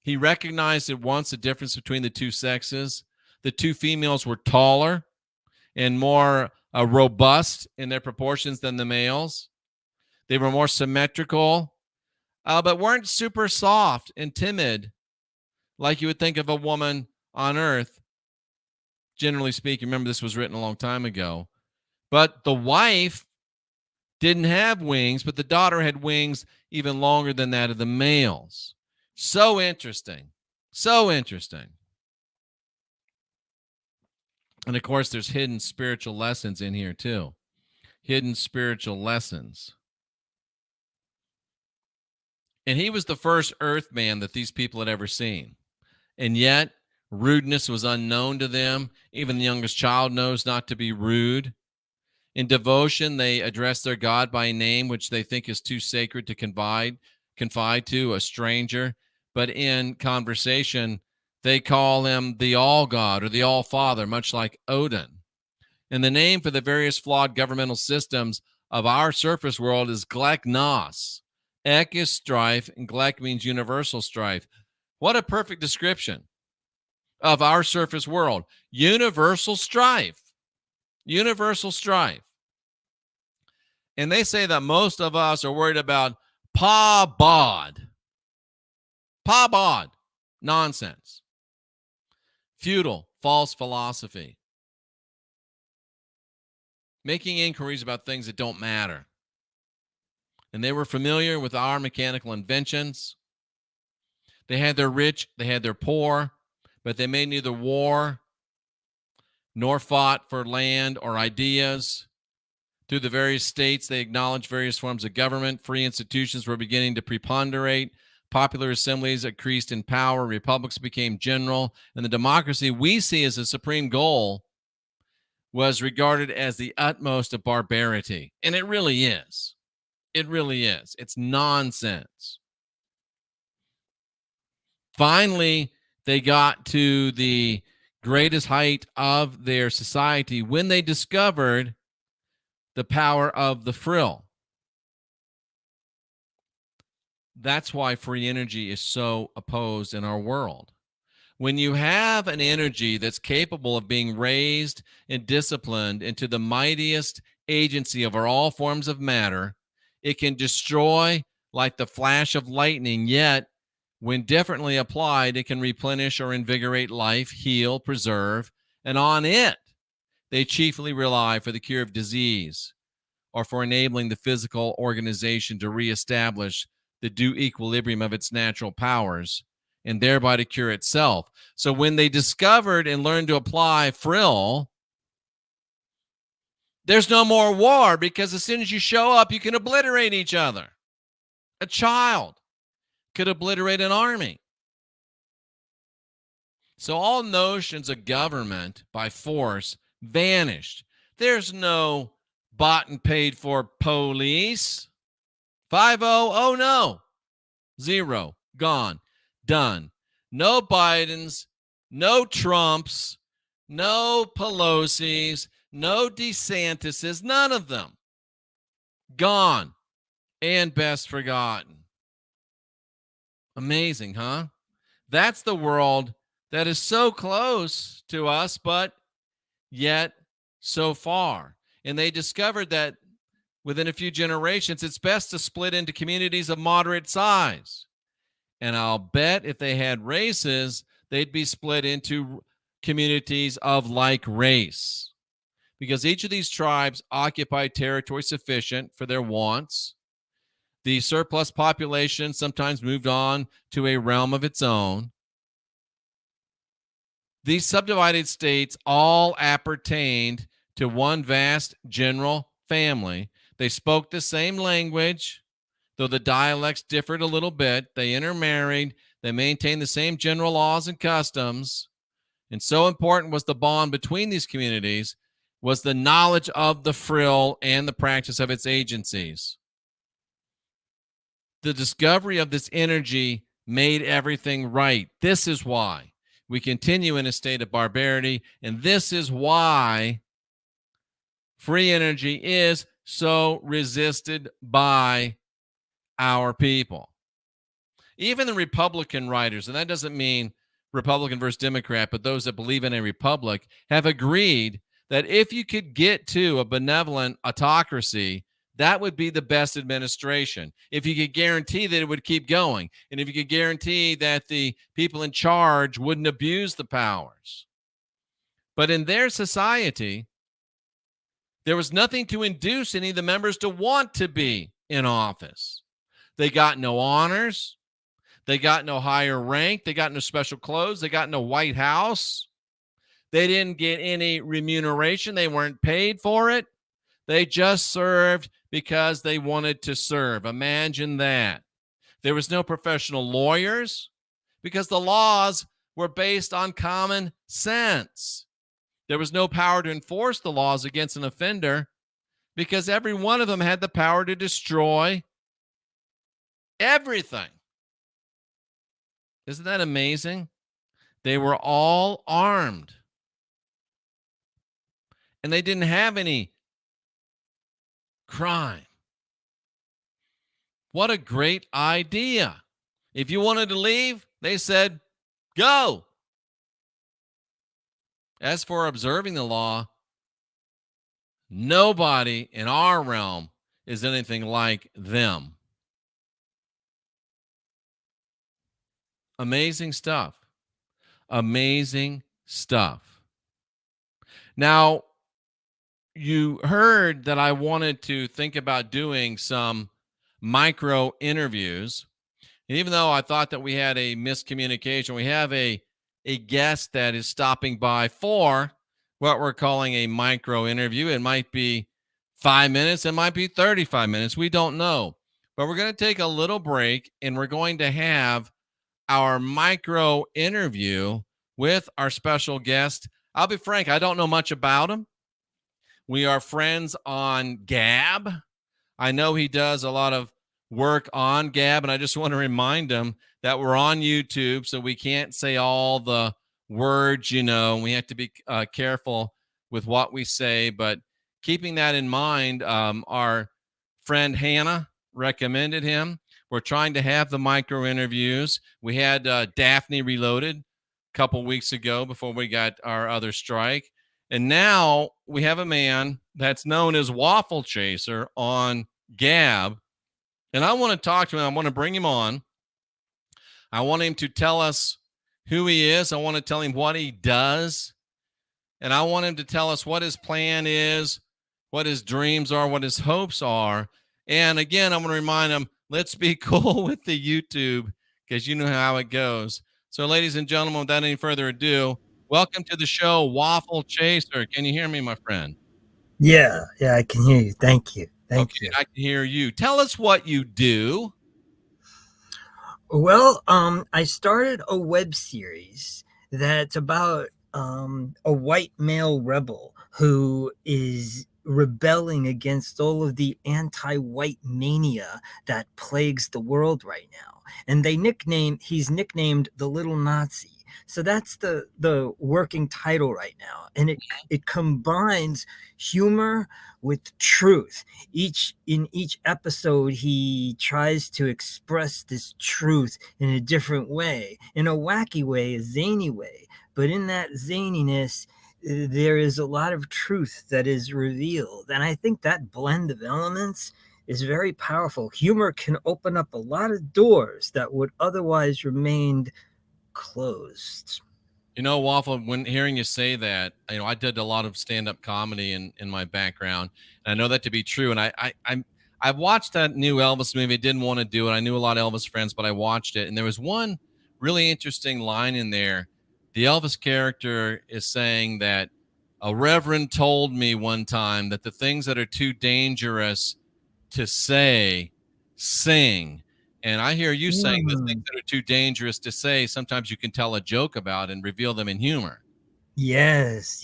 He recognized at once the difference between the two sexes. The two females were taller and more robust in their proportions than the males. They were more symmetrical, but weren't super soft and timid like you would think of a woman on Earth. Generally speaking, remember this was written a long time ago. But the wife didn't have wings, but the daughter had wings even longer than that of the males. So interesting. So interesting. And of course, there's hidden spiritual lessons in here too. Hidden spiritual lessons. And he was the first earthman that these people had ever seen. And yet, rudeness was unknown to them. Even the youngest child knows not to be rude. In devotion, they address their God by name, which they think is too sacred to confide to a stranger. But in conversation, they call him the All-God or the All-Father, much like Odin. And the name for the various flawed governmental systems of our surface world is Gleknos. Ek is strife, and Glek means universal strife. What a perfect description of our surface world. Universal strife. Universal strife. And they say that most of us are worried about pa-bod. Pa-bod. Nonsense. Futile, false philosophy. Making inquiries about things that don't matter. And they were familiar with our mechanical inventions. They had their rich, they had their poor, but they made neither war nor fought for land or ideas. Through the various states, they acknowledged various forms of government. Free institutions were beginning to preponderate. Popular assemblies increased in power. Republics became general. And the democracy we see as a supreme goal was regarded as the utmost of barbarity. And it really is. It really is. It's nonsense. Finally, they got to the greatest height of their society when they discovered the power of the frill. That's why free energy is so opposed in our world. When you have an energy that's capable of being raised and disciplined into the mightiest agency over all forms of matter, it can destroy like the flash of lightning, yet when differently applied, it can replenish or invigorate life, heal, preserve, and on it, they chiefly rely for the cure of disease or for enabling the physical organization to reestablish the due equilibrium of its natural powers and thereby to cure itself. So when they discovered and learned to apply frill, there's no more war because as soon as you show up, you can obliterate each other. A child could obliterate an army. So all notions of government by force vanished. There's no bought and paid for police. 5-0, oh no. 0, gone, done. No Bidens, no Trumps, no Pelosi's, no DeSantis's, none of them. Gone and best forgotten. Amazing, huh? That's the world that is so close to us, but yet so far. And they discovered that within a few generations, it's best to split into communities of moderate size. And I'll bet if they had races, they'd be split into communities of like race. Because each of these tribes occupy territory sufficient for their wants. The surplus population sometimes moved on to a realm of its own. These subdivided states all appertained to one vast general family. They spoke the same language, though the dialects differed a little bit. They intermarried. They maintained the same general laws and customs. And so important was the bond between these communities was the knowledge of the frill and the practice of its agencies. The discovery of this energy made everything right. This is why we continue in a state of barbarity, and this is why free energy is so resisted by our people. Even the Republican writers, and that doesn't mean Republican versus Democrat, but those that believe in a republic, have agreed that if you could get to a benevolent autocracy, that would be the best administration. If you could guarantee that it would keep going, and if you could guarantee that the people in charge wouldn't abuse the powers. But in their society, there was nothing to induce any of the members to want to be in office. They got no honors. They got no higher rank. They got no special clothes. They got no White House. They didn't get any remuneration. They weren't paid for it. They just served because they wanted to serve. Imagine that. There was no professional lawyers because the laws were based on common sense. There was no power to enforce the laws against an offender because every one of them had the power to destroy everything. Isn't that amazing? They were all armed. And they didn't have any crime. What a great idea. If you wanted to leave, they said, go. As for observing the law, nobody in our realm is anything like them. Amazing stuff. Amazing stuff. Now, you heard that I wanted to think about doing some micro interviews. And even though I thought that we had a miscommunication, we have a guest that is stopping by for what we're calling a micro interview. It might be 5 minutes. It might be 35 minutes. We don't know. But we're going to take a little break and we're going to have our micro interview with our special guest. I'll be frank, I don't know much about him. We are friends on Gab. I know he does a lot of work on Gab, and I just want to remind him that we're on YouTube, so we can't say all the words, we have to be careful with what we say. But keeping that in mind, our friend Hannah recommended him. We're trying to have the micro interviews. We had Daphne Reloaded a couple weeks ago before we got our other strike. And now we have a man that's known as Waffle Chaser on Gab. And I want to talk to him. I want to bring him on. I want him to tell us who he is. I want to tell him what he does. And I want him to tell us what his plan is, what his dreams are, what his hopes are. And again, I'm going to remind him, let's be cool with the YouTube because you know how it goes. So, ladies and gentlemen, without any further ado, welcome to the show, Waffle Chaser. Can you hear me, my friend? Yeah, I can hear you. Thank you. Thank you. I can hear you. Tell us what you do. Well, I started a web series that's about a white male rebel who is rebelling against all of the anti-white mania that plagues the world right now. And he's nicknamed the Little Nazi. So that's the working title right now. And it combines humor with truth. In each episode, he tries to express this truth in a different way, in a wacky way, a zany way. But in that zaniness, there is a lot of truth that is revealed. And I think that blend of elements is very powerful. Humor can open up a lot of doors that would otherwise remain closed. Waffle, when hearing you say that, I did a lot of stand-up comedy in my background, and I know that to be true. And I've watched that new Elvis movie. I didn't want to do it. I knew a lot of Elvis friends, but I watched it, and there was one really interesting line in there. The Elvis character is saying that a reverend told me one time that the things that are too dangerous to say, sing. And I hear you saying the things that are too dangerous to say, sometimes you can tell a joke about and reveal them in humor. Yes.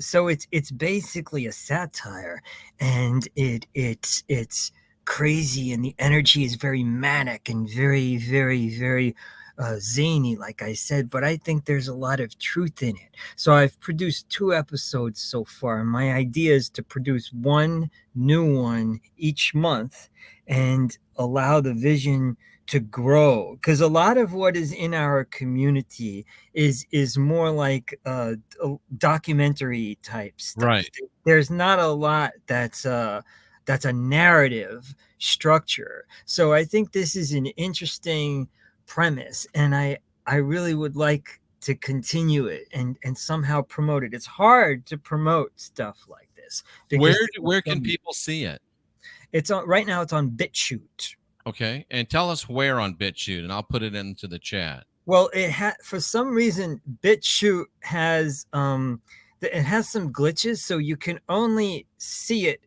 So it's basically a satire, and it's crazy, and the energy is very manic and very, very, very zany, like I said. But I think there's a lot of truth in it. So I've produced 2 episodes so far. And my idea is to produce one new one each month and allow the vision to grow, because a lot of what is in our community is more like documentary type stuff. Right. There's not a lot that's a narrative structure. So I think this is an interesting premise, and I really would like to continue it and somehow promote it. It's hard to promote stuff like this because Where can people see it? it's on right now. It's on BitChute. Okay, and tell us where on BitChute, and I'll put it into the chat. Well, for some reason BitChute has it has some glitches, so you can only see it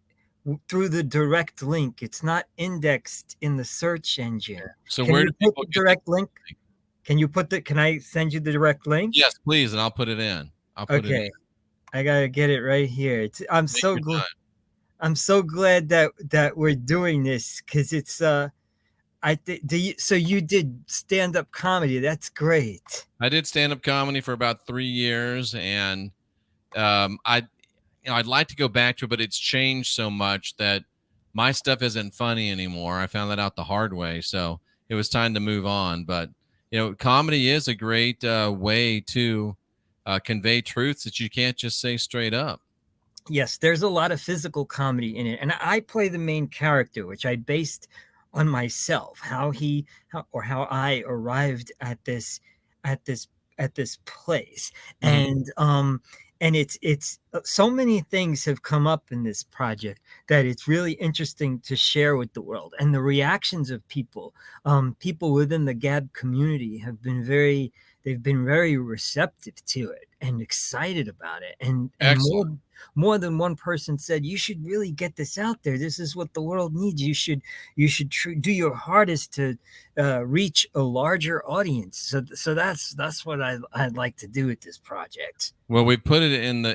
through the direct link. It's not indexed in the search engine. So Can where you do put people the get direct link? Can I send you the direct link? Yes, please, and I'll put it in. I'll put it in. Okay. I gotta get it right here. I'm Take so your glad. time. I'm so glad that we're doing this, because it's so you did stand-up comedy. That's great. I did stand-up comedy for about 3 years, and I'd like to go back to it, but it's changed so much that my stuff isn't funny anymore. I found that out the hard way, so it was time to move on. But comedy is a great way to convey truths that you can't just say straight up. Yes, there's a lot of physical comedy in it, and I play the main character, which I based on myself. How I arrived at at this place, Mhm. and it's so many things have come up in this project that it's really interesting to share with the world, and the reactions of people. People within the Gab community have been they've been very receptive to it and excited about it, and Excellent. more than one person said, you should really get this out there. This is what the world needs. You should do your hardest to reach a larger audience. So that's what I'd like to do with this project. Well, we put it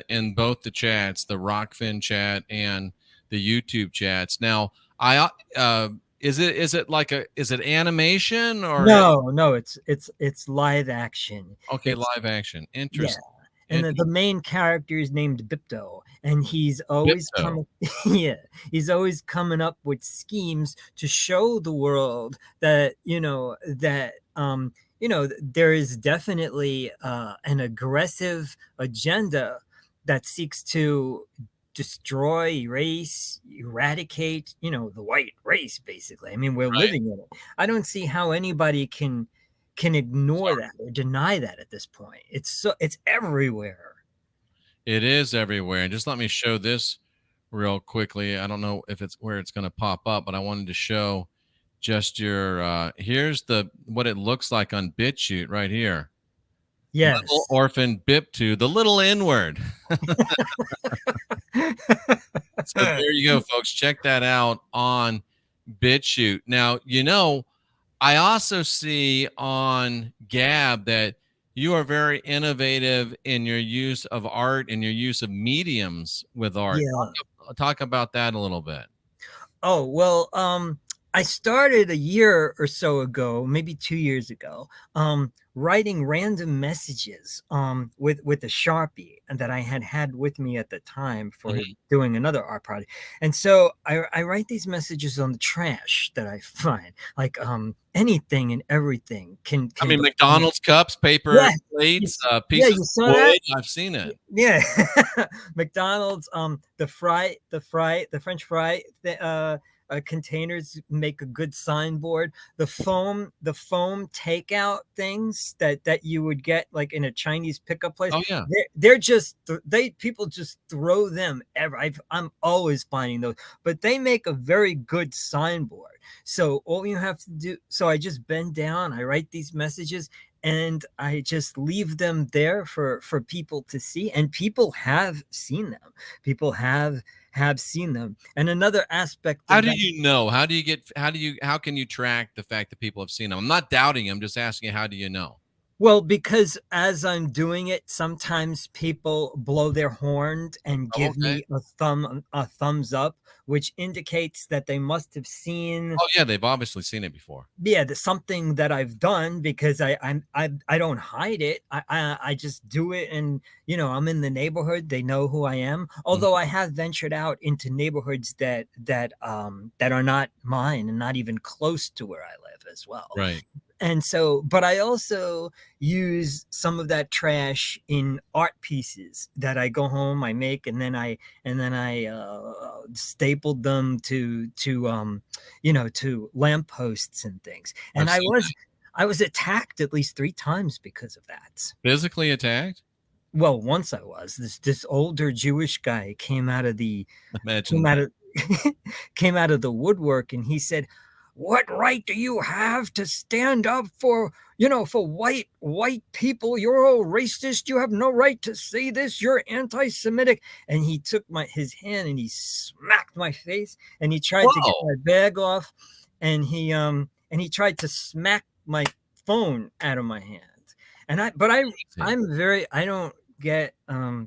in both the chats, the Rockfin chat and the YouTube chats. Now, I is it animation or No, it's live action. okay, It's live action? Yeah. Interesting. And the main character is named Bipto, and he's always Bipto. yeah, he's always coming up with schemes to show the world that there is definitely an aggressive agenda that seeks to destroy, erase, eradicate, the white race. Basically, I mean, we're Right. living in it. I don't see how anybody can ignore that or deny that at this point. It's everywhere. It is everywhere. And just let me show this real quickly. I don't know if it's where it's going to pop up, but I wanted to show just your here's what it looks like on BitChute right here. Yes. Little orphan Bipto, the little N-word. So there you go, folks. Check that out on BitChute. Now, I also see on Gab that you are very innovative in your use of art and your use of mediums with art. Yeah. Talk about that a little bit. Oh, well, I started a year or so ago, maybe 2 years ago, writing random messages with a Sharpie and that I had with me at the time for doing another art project. And so I write these messages on the trash that I find, like anything and everything can I mean, go- McDonald's cups, paper Yeah. plates, Yeah, pieces you of saw wood. that? I've seen it. Yeah. McDonald's, the French fry containers make a good signboard. The foam takeout things that you would get like in a Chinese pickup place. Oh yeah. They're just people just throw them I'm always finding those, but they make a very good signboard. So all you have to do, so I just bend down, I write these messages, and I just leave them there for people to see, and people have seen them. People have seen them. And another aspect of How do you know? How can you track the fact that people have seen them? I'm not doubting. I'm just asking, how do you know? Well, because as I'm doing it, sometimes people blow their horn and Oh, give okay. me a thumbs up, which indicates that they must have seen, Oh, yeah, they've obviously seen it before. yeah, the something that I've done, because I don't hide it. I just do it, and I'm in the neighborhood. They know who I am. Mhm. Although I have ventured out into neighborhoods that are not mine and not even close to where I live as well. Right. And so, but I also use some of that trash in art pieces that I go home, I make, and then I stapled them to lampposts and things. And I've I seen was I was attacked at least 3 times because of that. physically attacked? Well, once I was. This older Jewish guy came Imagine out that. of came out of the woodwork, and he said, "What right do you have to stand up for white people? You're all racist. You have no right to say this. You're anti-Semitic." And he took my his hand and he smacked my face, and he tried to get Whoa! my bag off, and he tried to smack my phone out of my hand. And Amazing. I don't get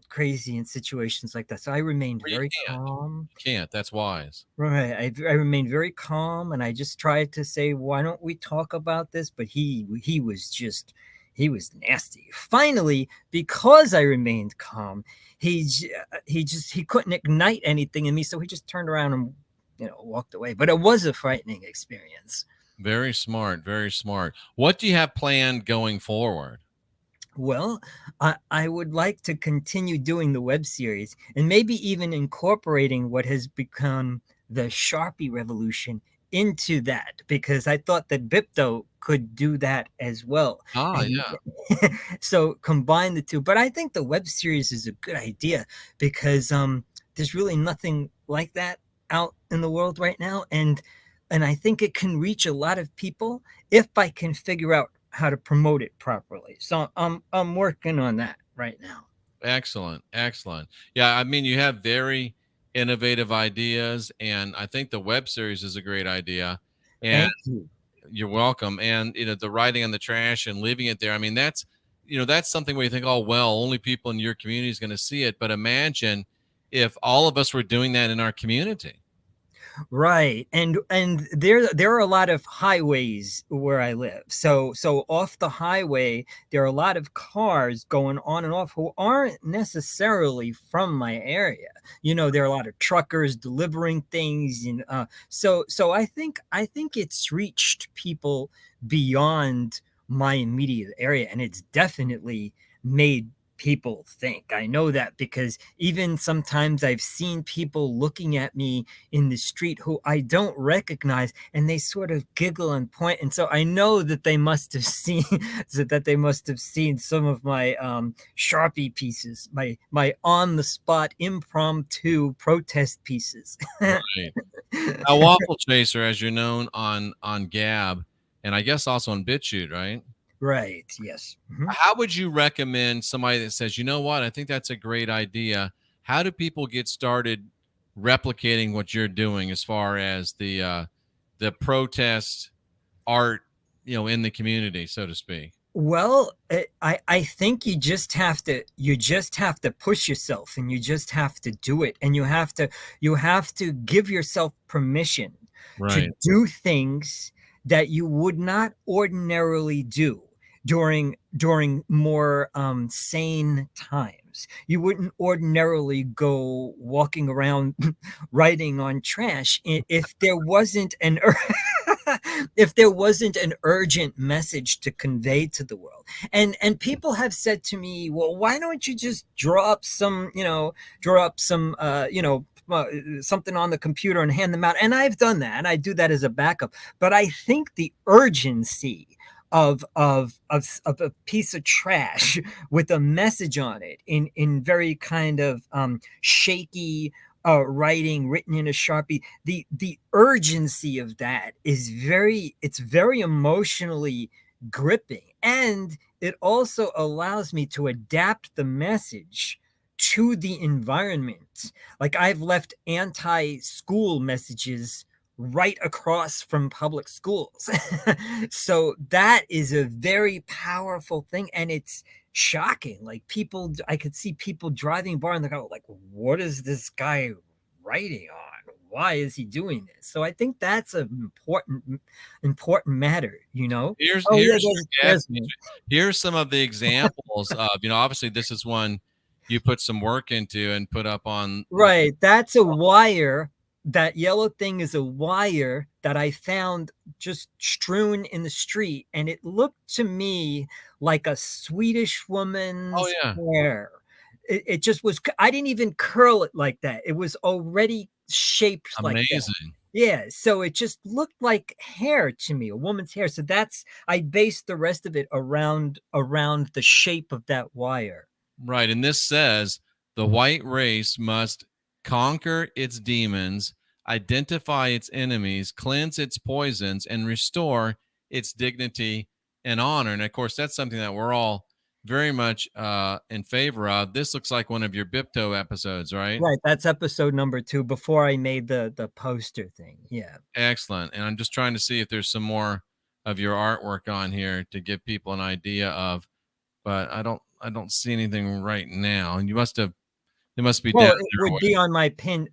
crazy in situations like that. So I remained Well, you very can't. calm. You can't. That's wise. Right. I remained very calm, and I just tried to say, "Why don't we talk about this?" But he was nasty. Finally, because I remained calm, he couldn't ignite anything in me, so he just turned around and walked away. But it was a frightening experience. Very smart. Very smart. What do you have planned going forward? Well, I would like to continue doing the web series and maybe even incorporating what has become the Sharpie revolution into that, because I thought that Bipto could do that as well. Ah, And yeah. so combine the two. But I think the web series is a good idea because there's really nothing like that out in the world right now. And I think it can reach a lot of people if I can figure out how to promote it properly. So I'm working on that right now. Excellent. Excellent. Yeah. I mean, you have very innovative ideas, and I think the web series is a great idea. And Thank you. you're welcome. And the writing on the trash and leaving it there. I mean, that's something where you think, oh well, only people in your community is going to see it. But imagine if all of us were doing that in our community. Right. And there are a lot of highways where I live. So off the highway, there are a lot of cars going on and off who aren't necessarily from my area. There are a lot of truckers delivering things, and so I think it's reached people beyond my immediate area, and it's definitely made people think. I know that because even sometimes I've seen people looking at me in the street who I don't recognize, and they sort of giggle and point, and so I know that they must have seen some of my Sharpie pieces, my on the spot impromptu protest pieces. Right. Now, Waffle Chaser, as you're known on Gab, and I guess also on BitChute, right? Right, yes. Mhm. How would you recommend somebody that says, you know what, I think that's a great idea? How do people get started replicating what you're doing as far as the protest art, in the community, so to speak? Well, I think you just have to push yourself, and you just have to do it, and you have to give yourself permission to Right. do things that you would not ordinarily do during more sane times. You wouldn't ordinarily go walking around writing on trash if there wasn't if there wasn't an urgent message to convey to the world. And people have said to me, "Well, why don't you just draw up some something on the computer and hand them out?" And I've done that, and I do that as a backup. But I think the urgency of a piece of trash with a message on it in very kind of shaky writing written in a Sharpie, the urgency of that it's very emotionally gripping, and it also allows me to adapt the message to the environment. Like, I've left anti-school messages right across from public schools. So that is a very powerful thing, and it's shocking. Like people, I could see people driving by and they go, like, "What is this guy writing on? Why is he doing this?" So I think that's an important matter. You know. Here's Oh yeah, here's your gas there's me. station. Here's some of the examples of, obviously this is one you put some work into and put up on the Right, that's a wire. That yellow thing is a wire that I found just strewn in the street, and it looked to me like a Swedish oh woman's yeah, hair. It just was I didn't even curl it like that. It was already shaped like that. amazing. Yeah, so it just looked like hair to me, a woman's hair. So that's I based the rest of it around the shape of that wire. Right. And this says the white race must conquer its demons, identify its enemies, cleanse its poisons, and restore its dignity and honor. And of course, that's something that we're all very much in favor of. This looks like one of your Bipto episodes, right? Right, that's episode number 2 before I made the poster thing, yeah. Excellent. And I'm just trying to see if there's some more of your artwork on here to give people an idea of, but I don't see anything right now. And you must have it must be down Well, it there. would be on my pinned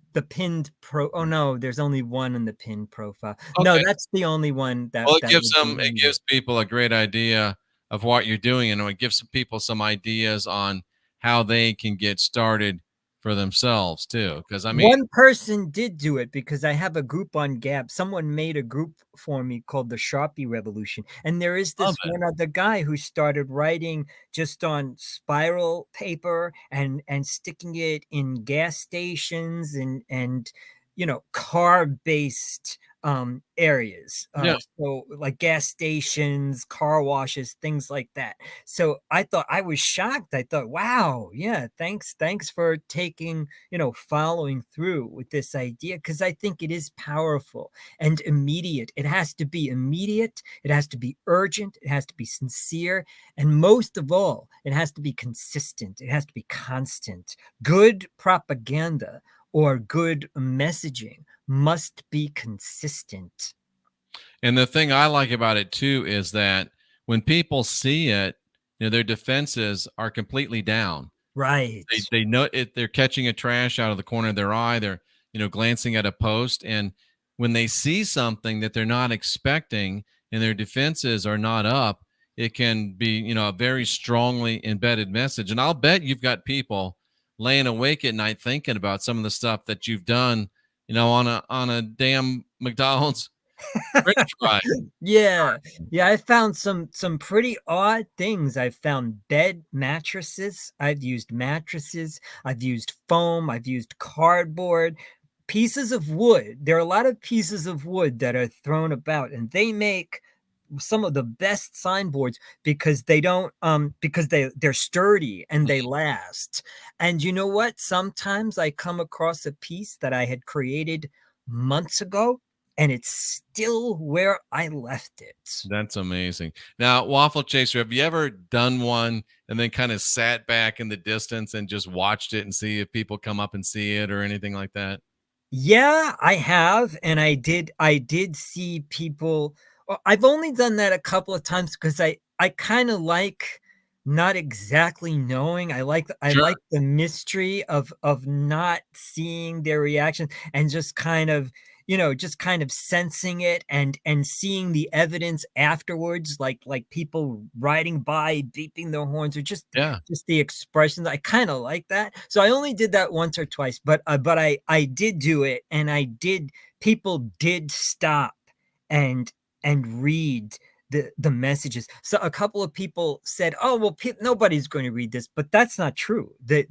pro oh, no, there's only one in the pinned profile. No, Okay. that's the only one Well, that would be it in gives people a great idea of what you're doing, and it gives people some ideas on how they can get started for themselves too. Because I mean, One person did do it because I have a group on Gab. Someone made a group for me called the Sharpie Revolution. And there is love this it. one other guy who started writing just on spiral paper and sticking it in gas stations and car-based areas. Yeah. So like gas stations, car washes, things like that. So I thought I was shocked. I thought, wow, yeah, thanks for following through with this idea because I think it is powerful and immediate. It has to be immediate, it has to be urgent, it has to be sincere, and most of all, it has to be consistent, it has to be constant. Good propaganda or good messaging must be consistent. And the thing I like about it too is that when people see it, their defenses are completely down. Right. They know it. They're catching a trash out of the corner of their eye. They're glancing at a post, and when they see something that they're not expecting, and their defenses are not up, it can be a very strongly embedded message. And I'll bet you've got people laying awake at night thinking about some of the stuff that you've done, on a damn McDonald's French fry. Yeah. Yeah, I found some pretty odd things. I've found bed mattresses. I've used mattresses. I've used foam. I've used cardboard. Pieces of wood. There are a lot of pieces of wood that are thrown about, and they make some of the best signboards because they're sturdy and they last. And you know what? Sometimes I come across a piece that I had created months ago and it's still where I left it. That's amazing. Now, Waffle Chaser, have you ever done one and then kind of sat back in the distance and just watched it and see if people come up and see it or anything like that? Yeah, I have, and I did see people. Well, I've only done that a couple of times because I kind of like not exactly knowing. I Sure. like the mystery of not seeing their reaction and just kind of sensing it and seeing the evidence afterwards, like people riding by, beeping their horns, or just Yeah. just the expressions. I kind of like that. So I only did that once or twice, but I did do it, and people did stop and read the messages. So a couple of people said, "Oh, well, nobody's going to read this," but that's not true. They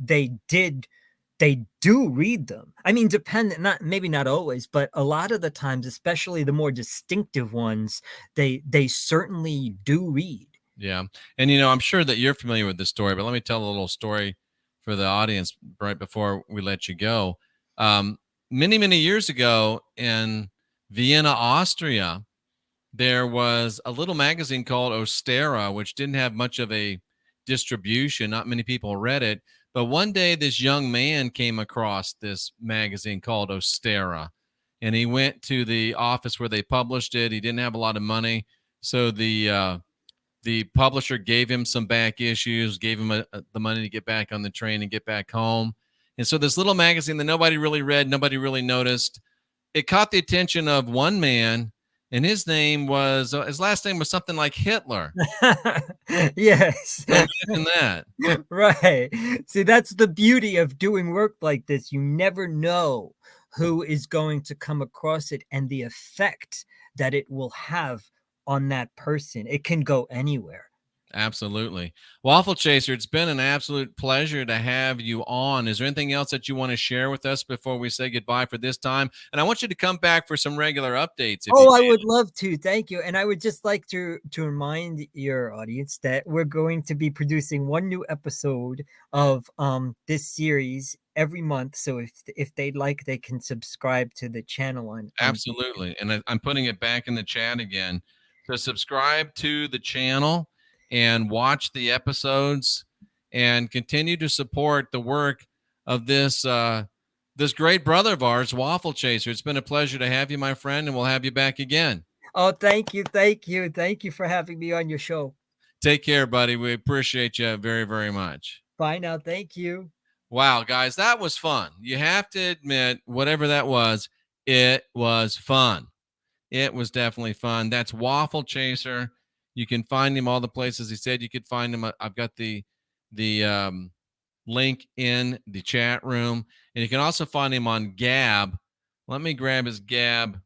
do read them. I mean, dependent, not maybe not always, but a lot of the times, especially the more distinctive ones, they certainly do read. Yeah. And, I'm sure that you're familiar with this story, but let me tell a little story for the audience right before we let you go. Many, many years ago in Vienna, Austria, there was a little magazine called Ostera, which didn't have much of a distribution. Not many people read it. But one day, this young man came across this magazine called Ostera. and he went to the office where they published it. He didn't have a lot of money, so the publisher gave him some back issues, gave him the money to get back on the train and get back home. And so this little magazine that nobody really read, nobody really noticed, it caught the attention of one man, and his last name was something like Hitler. Yes. So imagine that. Right. See, that's the beauty of doing work like this. You never know who is going to come across it and the effect that it will have on that person. It can go anywhere. Absolutely. Waffle Chaser, it's been an absolute pleasure to have you on. Is there anything else that you want to share with us before we say goodbye for this time? And I want you to come back for some regular updates. Oh, I would love to. Thank you. And I would just like to remind your audience that we're going to be producing one new episode of this series every month. So if they'd like, they can subscribe to the channel on Absolutely. And I'm putting it back in the chat again. So subscribe to the channel and watch the episodes and continue to support the work of this this great brother of ours, Waffle Chaser. It's been a pleasure to have you, my friend, and we'll have you back again. Oh, thank you. Thank you. Thank you for having me on your show. Take care, buddy. We appreciate you very, very much. Bye now. Thank you. Wow, guys, that was fun. You have to admit, whatever that was, it was fun. It was definitely fun. That's Waffle Chaser. You can find him all the places he said you could find him. I've got the link in the chat room, and you can also find him on Gab. Let me grab his Gab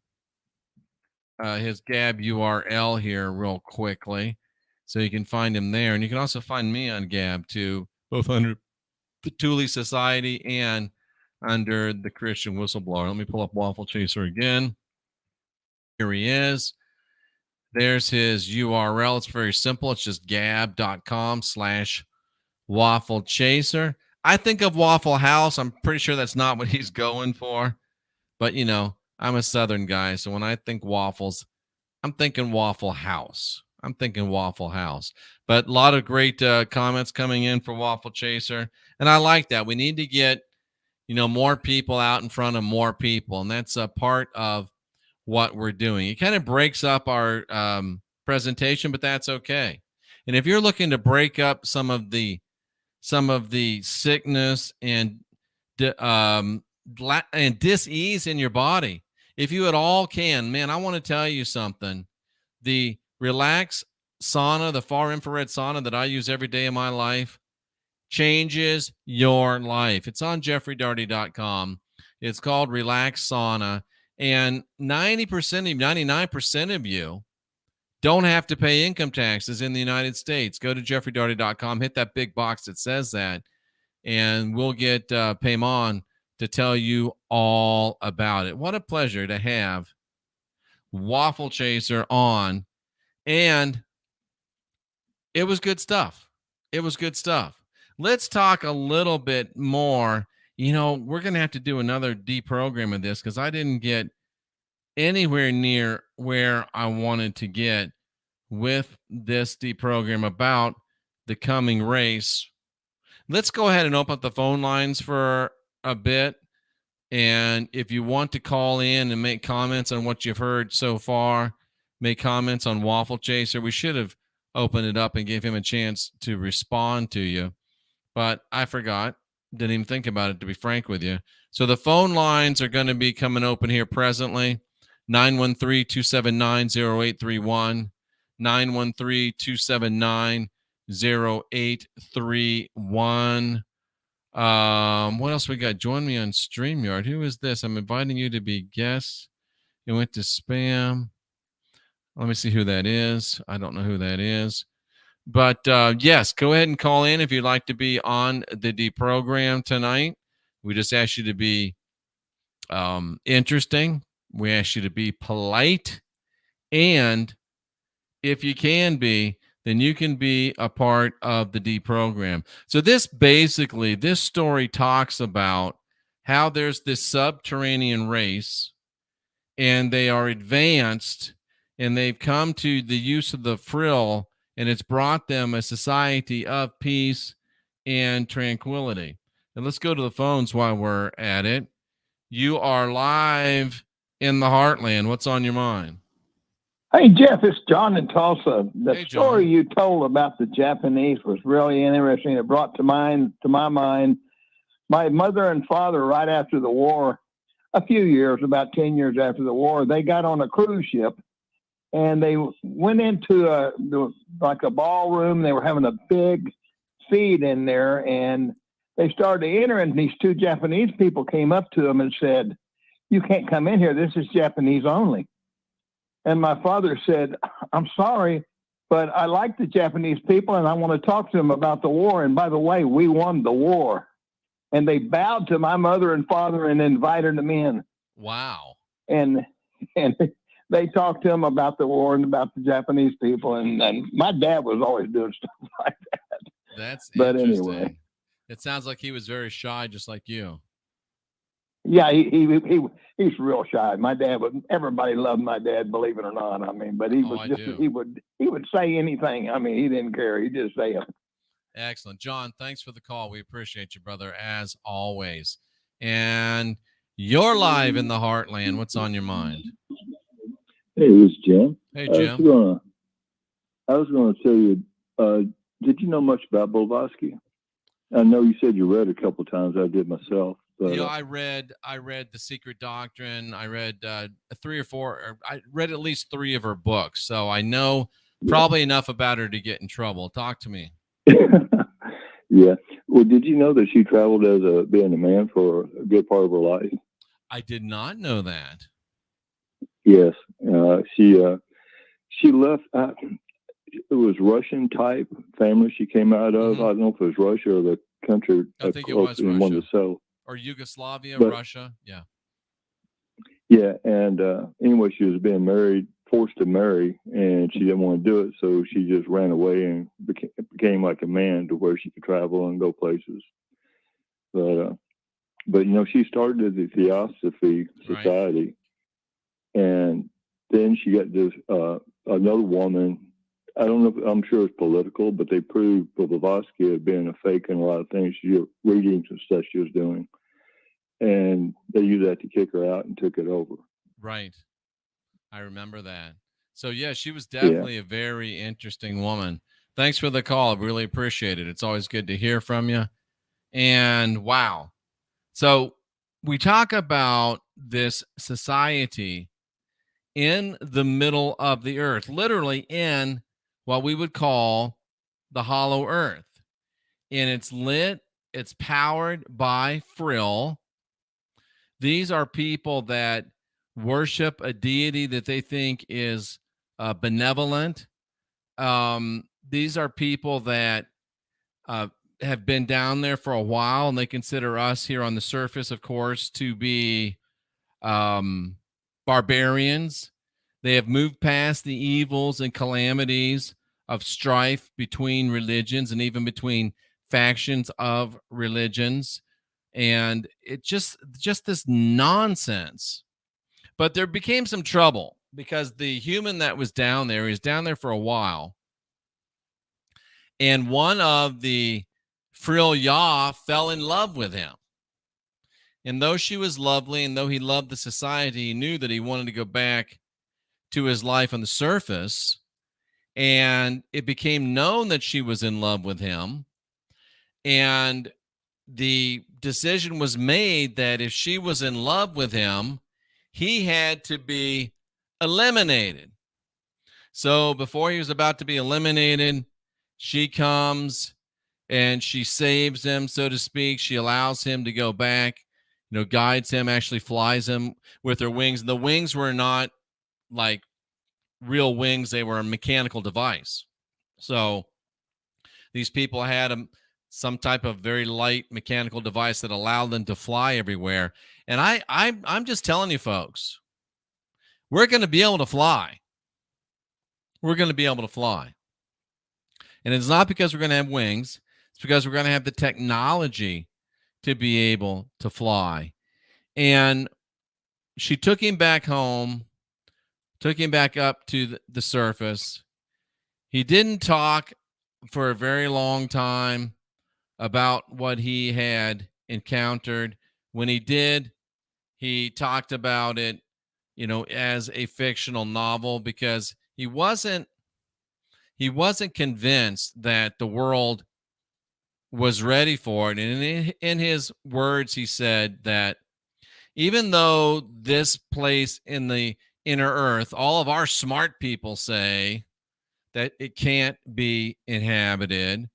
URL here real quickly, so you can find him there. And you can also find me on Gab too, both under the Thule Society and under the Christian Whistleblower. Let me pull up Waffle Chaser again. Here he is. There's his URL. It's very simple. It's just gab.com/Waffle Chaser. I think of Waffle House. I'm pretty sure that's not what he's going for. But, you know, I'm a Southern guy. So when I think waffles, I'm thinking Waffle House. But a lot of great comments coming in for Waffle Chaser. And I like that. We need to get, more people out in front of more people. And that's a part of what we're doing. It kind of breaks up our presentation, but that's okay. And if you're looking to break up some of the sickness and dis-ease in your body, if you at all can, man, I want to tell you something. The Relax sauna, the far infrared sauna that I use every day of my life, changes your life. It's on jeffreydarty.com. It's called Relax Sauna. And 99% of you don't have to pay income taxes in the United States. Go to jeffreydarty.com, hit that big box that says that, and we'll get Paymon to tell you all about it. What a pleasure to have Waffle Chaser on. And it was good stuff. Let's talk a little bit more. We're going to have to do another deprogram of this because I didn't get anywhere near where I wanted to get with this deprogram about the coming race. Let's go ahead and open up the phone lines for a bit. And if you want to call in and make comments on what you've heard so far, make comments on Waffle Chaser. We should have opened it up and gave him a chance to respond to you, but I forgot. Didn't even think about it, to be frank with you. So the phone lines are going to be coming open here presently. 913-279-0831. 913-279-0831. What else we got? Join me on StreamYard. Who is this? I'm inviting you to be guests. You went to spam. Let me see who that is. I don't know who that is. But yes, go ahead and call in if you'd like to be on the deprogram tonight. We just ask you to be interesting. We ask you to be polite. And if you can be, then you can be a part of the deprogram. So this story talks about how there's this subterranean race, and they are advanced, and they've come to the use of the frill, and it's brought them a society of peace and tranquility. And let's go to the phones while we're at it. You are live in the heartland. What's on your mind? Hey, Jeff, it's John in Tulsa. The Hey, story John. you told about the Japanese was really interesting. It brought to my mind my mother and father right after the war, a few years, about 10 years after the war. They got on a cruise ship and they went into like a ballroom. They were having a big feed in there, and they started to enter, and these two Japanese people came up to them and said, "You can't come in here. This is Japanese only." And my father said, "I'm sorry, but I like the Japanese people and I want to talk to them about the war. And by the way, we won the war." And they bowed to my mother and father and invited them in. Wow. And they talked to them about the war and about the Japanese people. And my dad was always doing stuff like that. That's But interesting. anyway. It sounds like he was very shy, just like you. Yeah, he's real shy. My dad everybody loved my dad, believe it or not. I mean, but he was he would say anything. I mean, he didn't care. He'd just say it. Excellent. John, thanks for the call. We appreciate you, brother, as always. And you're live in the heartland. What's on your mind? Hey, this is Jim. Hey, Jim. I was gonna tell you, did you know much about Blavatsky? I know you said you read a couple times. I did myself. But, I read The Secret Doctrine. I read 3 or 4. Or I read at least 3 of her books, so I know probably enough about her to get in trouble. Talk to me. Yeah. Well, did you know that she traveled as being a man for a good part of her life? I did not know that. Yes. She left. It was Russian type family she came out of. Mm-hmm. I don't know if it was Russia or the country. I think it was Russia. One to sell. Or Yugoslavia, Russia. Yeah. Yeah. And anyway, she was being forced to marry, and she didn't want to do it. So she just ran away and became like a man to where she could travel and go places. But she started the Theosophy Society, right. And then she got this, another woman. I don't know if, I'm sure it's political, but they proved Blavatsky had been a fake in a lot of things. Readings and stuff she was doing. And they used that to kick her out and took it over. Right. I remember that. So, yeah, she was definitely a very interesting woman. Thanks for the call. I really appreciate it. It's always good to hear from you. And wow. So we talk about this society in the middle of the earth, literally in what we would call the hollow earth. And it's lit, it's powered by Frill. These are people that worship a deity that they think is benevolent. These are people that have been down there for a while, and they consider us here on the surface, of course, to be barbarians. They have moved past the evils and calamities of strife between religions and even between factions of religions. And it just this nonsense. But there became some trouble because the human that was down there is down there for a while. And one of the Frill Yah fell in love with him. And though she was lovely and though he loved the society, he knew that he wanted to go back to his life on the surface. And it became known that she was in love with him. And the decision was made that if she was in love with him, he had to be eliminated. So before he was about to be eliminated, she comes and she saves him, so to speak. She allows him to go back, guides him, actually flies him with her wings. The wings were not like real wings. They were a mechanical device. So these people had some type of very light mechanical device that allowed them to fly everywhere. And I'm just telling you, folks, we're going to be able to fly. We're going to be able to fly. And it's not because we're going to have wings. It's because we're going to have the technology to be able to fly. And she took him back home, took him back up to the surface. He didn't talk for a very long time about what he had encountered. When he did, he talked about it as a fictional novel, because he wasn't convinced that the world was ready for it. And in his words, he said that even though this place in the inner earth, all of our smart people say that it can't be inhabited,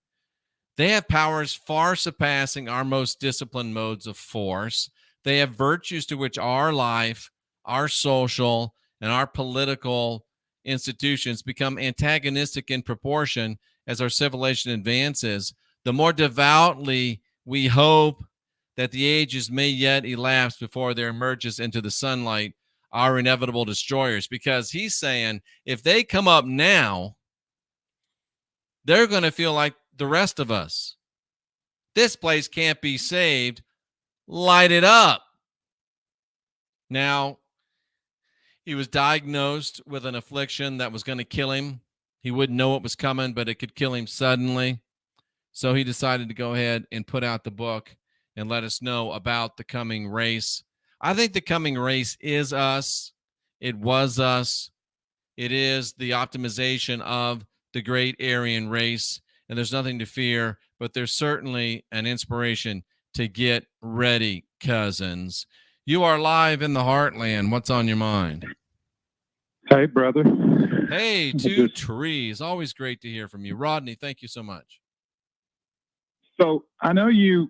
they have powers far surpassing our most disciplined modes of force. They have virtues to which our life, our social, and our political institutions become antagonistic in proportion as our civilization advances. The more devoutly we hope that the ages may yet elapse before there emerges into the sunlight our inevitable destroyers. Because he's saying if they come up now, they're going to feel like the rest of us. This place can't be saved. Light it up. Now, he was diagnosed with an affliction that was going to kill him. He wouldn't know it was coming, but it could kill him suddenly. So he decided to go ahead and put out the book and let us know about the coming race. I think the coming race is us. It was us. It is the optimization of the great Aryan race. And there's nothing to fear, but there's certainly an inspiration to get ready, cousins. You are live in the heartland. What's on your mind? Hey, brother. Hey, Two Trees. Always great to hear from you. Rodney, thank you so much. So I know you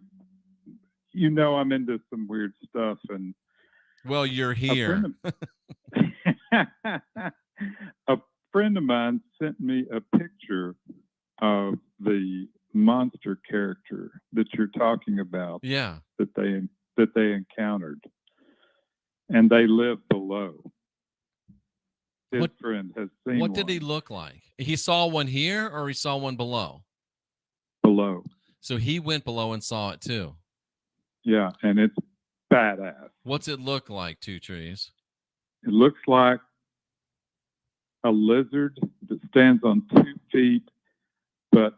know I'm into some weird stuff, and well, you're here. A friend of mine sent me a picture of the monster character that you're talking about. Yeah. That they encountered, and they live below. His friend has seen. What did he look like? He saw one here, or he saw one below? Below. So he went below and saw it too. Yeah, and it's badass. What's it look like, Two Trees? It looks like a lizard that stands on 2 feet, but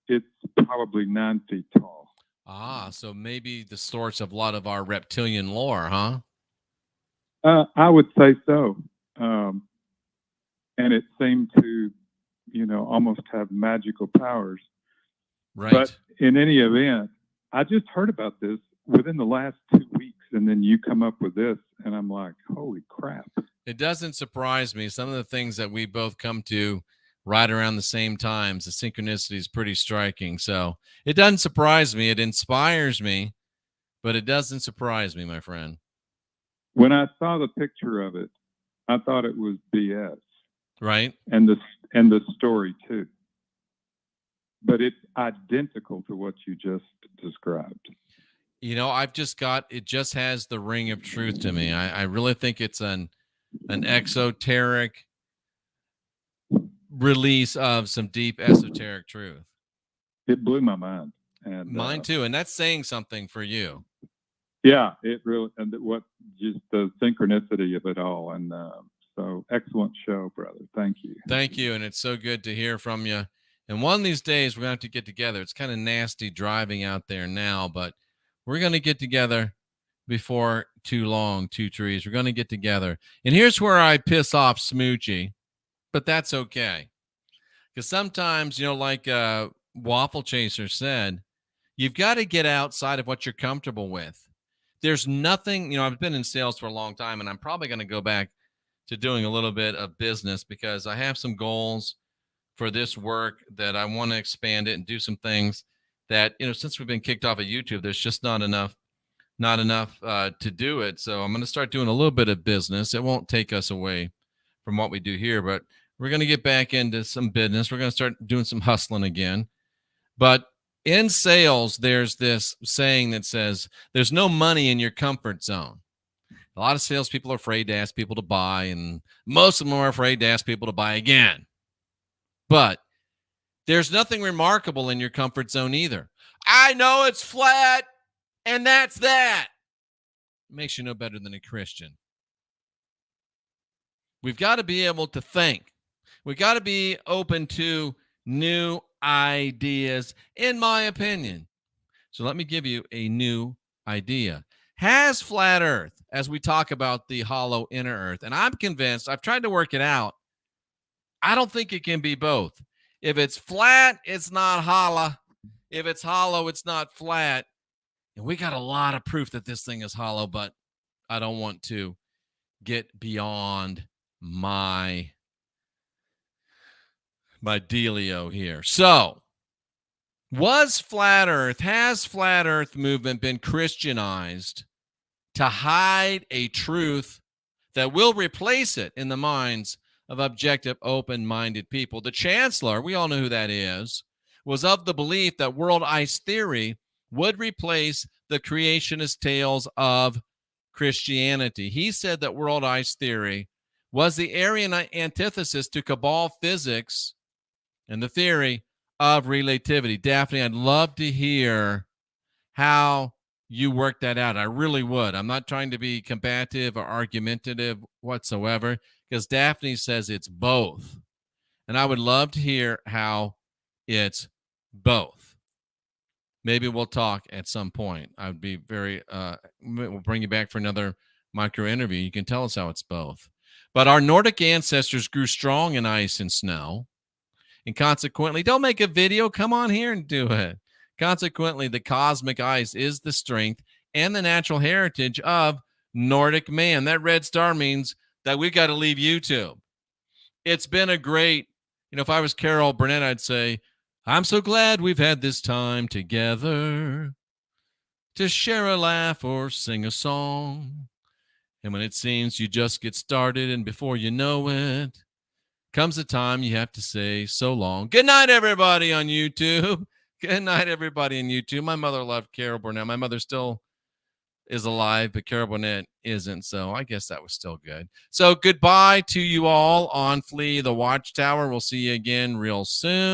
it's probably 9 feet tall. Ah, so maybe the source of a lot of our reptilian lore, huh? I would say so. And it seemed to, almost have magical powers. Right. But in any event, I just heard about this within the last 2 weeks, and then you come up with this, and I'm like, holy crap. It doesn't surprise me. Some of the things that we both come to right around the same times, the synchronicity is pretty striking. So it doesn't surprise me. It inspires me, but it doesn't surprise me, my friend. When I saw the picture of it, I thought it was BS. Right. And the story too. But it's identical to what you just described. I've just it just has the ring of truth to me. I really think it's an exoteric release of some deep esoteric truth. It blew my mind. And mine too. And that's saying something for you. Yeah, it really, and just the synchronicity of it all. And so excellent show, brother. Thank you. Thank you. And it's so good to hear from you. And one of these days we're going to have to get together. It's kind of nasty driving out there now, but we're going to get together before too long, Two Trees. We're going to get together. And here's where I piss off Smoochie, but that's okay. Because sometimes, like Waffle Chaser said, you've got to get outside of what you're comfortable with. There's nothing, I've been in sales for a long time, and I'm probably going to go back to doing a little bit of business because I have some goals for this work that I want to expand it and do some things that, since we've been kicked off of YouTube, there's just not enough to do it. So I'm going to start doing a little bit of business. It won't take us away from what we do here, but we're going to get back into some business. We're going to start doing some hustling again. But in sales, there's this saying that says there's no money in your comfort zone. A lot of salespeople are afraid to ask people to buy, and most of them are afraid to ask people to buy again. But there's nothing remarkable in your comfort zone either. I know it's flat, and that's that. It makes you no better than a Christian. We've got to be able to think. We've got to be open to new ideas, in my opinion. So let me give you a new idea. has flat Earth, as we talk about the hollow inner Earth. And I'm convinced, I've tried to work it out. I don't think it can be both. If it's flat, it's not hollow. If it's hollow, it's not flat. And we got a lot of proof that this thing is hollow, but I don't want to get beyond my dealio here. So, has flat Earth movement been Christianized to hide a truth that will replace it in the minds of objective, open-minded people? The chancellor, we all know who that is, was of the belief that world ice theory would replace the creationist tales of Christianity. He said that world ice theory was the Arian antithesis to Cabal physics and the theory of relativity. Daphne, I'd love to hear how you work that out. I really would. I'm not trying to be combative or argumentative whatsoever, because Daphne says it's both. And I would love to hear how it's both. Maybe we'll talk at some point. I would be very, we'll bring you back for another micro interview. You can tell us how it's both. But our Nordic ancestors grew strong in ice and snow. And consequently, don't make a video. Come on here and do it. Consequently, the cosmic ice is the strength and the natural heritage of Nordic man. That red star means that we got to leave YouTube. It's been a great, if I was Carol Burnett, I'd say, I'm so glad we've had this time together to share a laugh or sing a song. And when it seems you just get started and before you know it, comes a time you have to say so long. Good night, everybody on YouTube. Good night, everybody on YouTube. My mother loved Carol Burnett. My mother still is alive, but Carol Burnett isn't. So I guess that was still good. So goodbye to you all on Flee the Watchtower. We'll see you again real soon.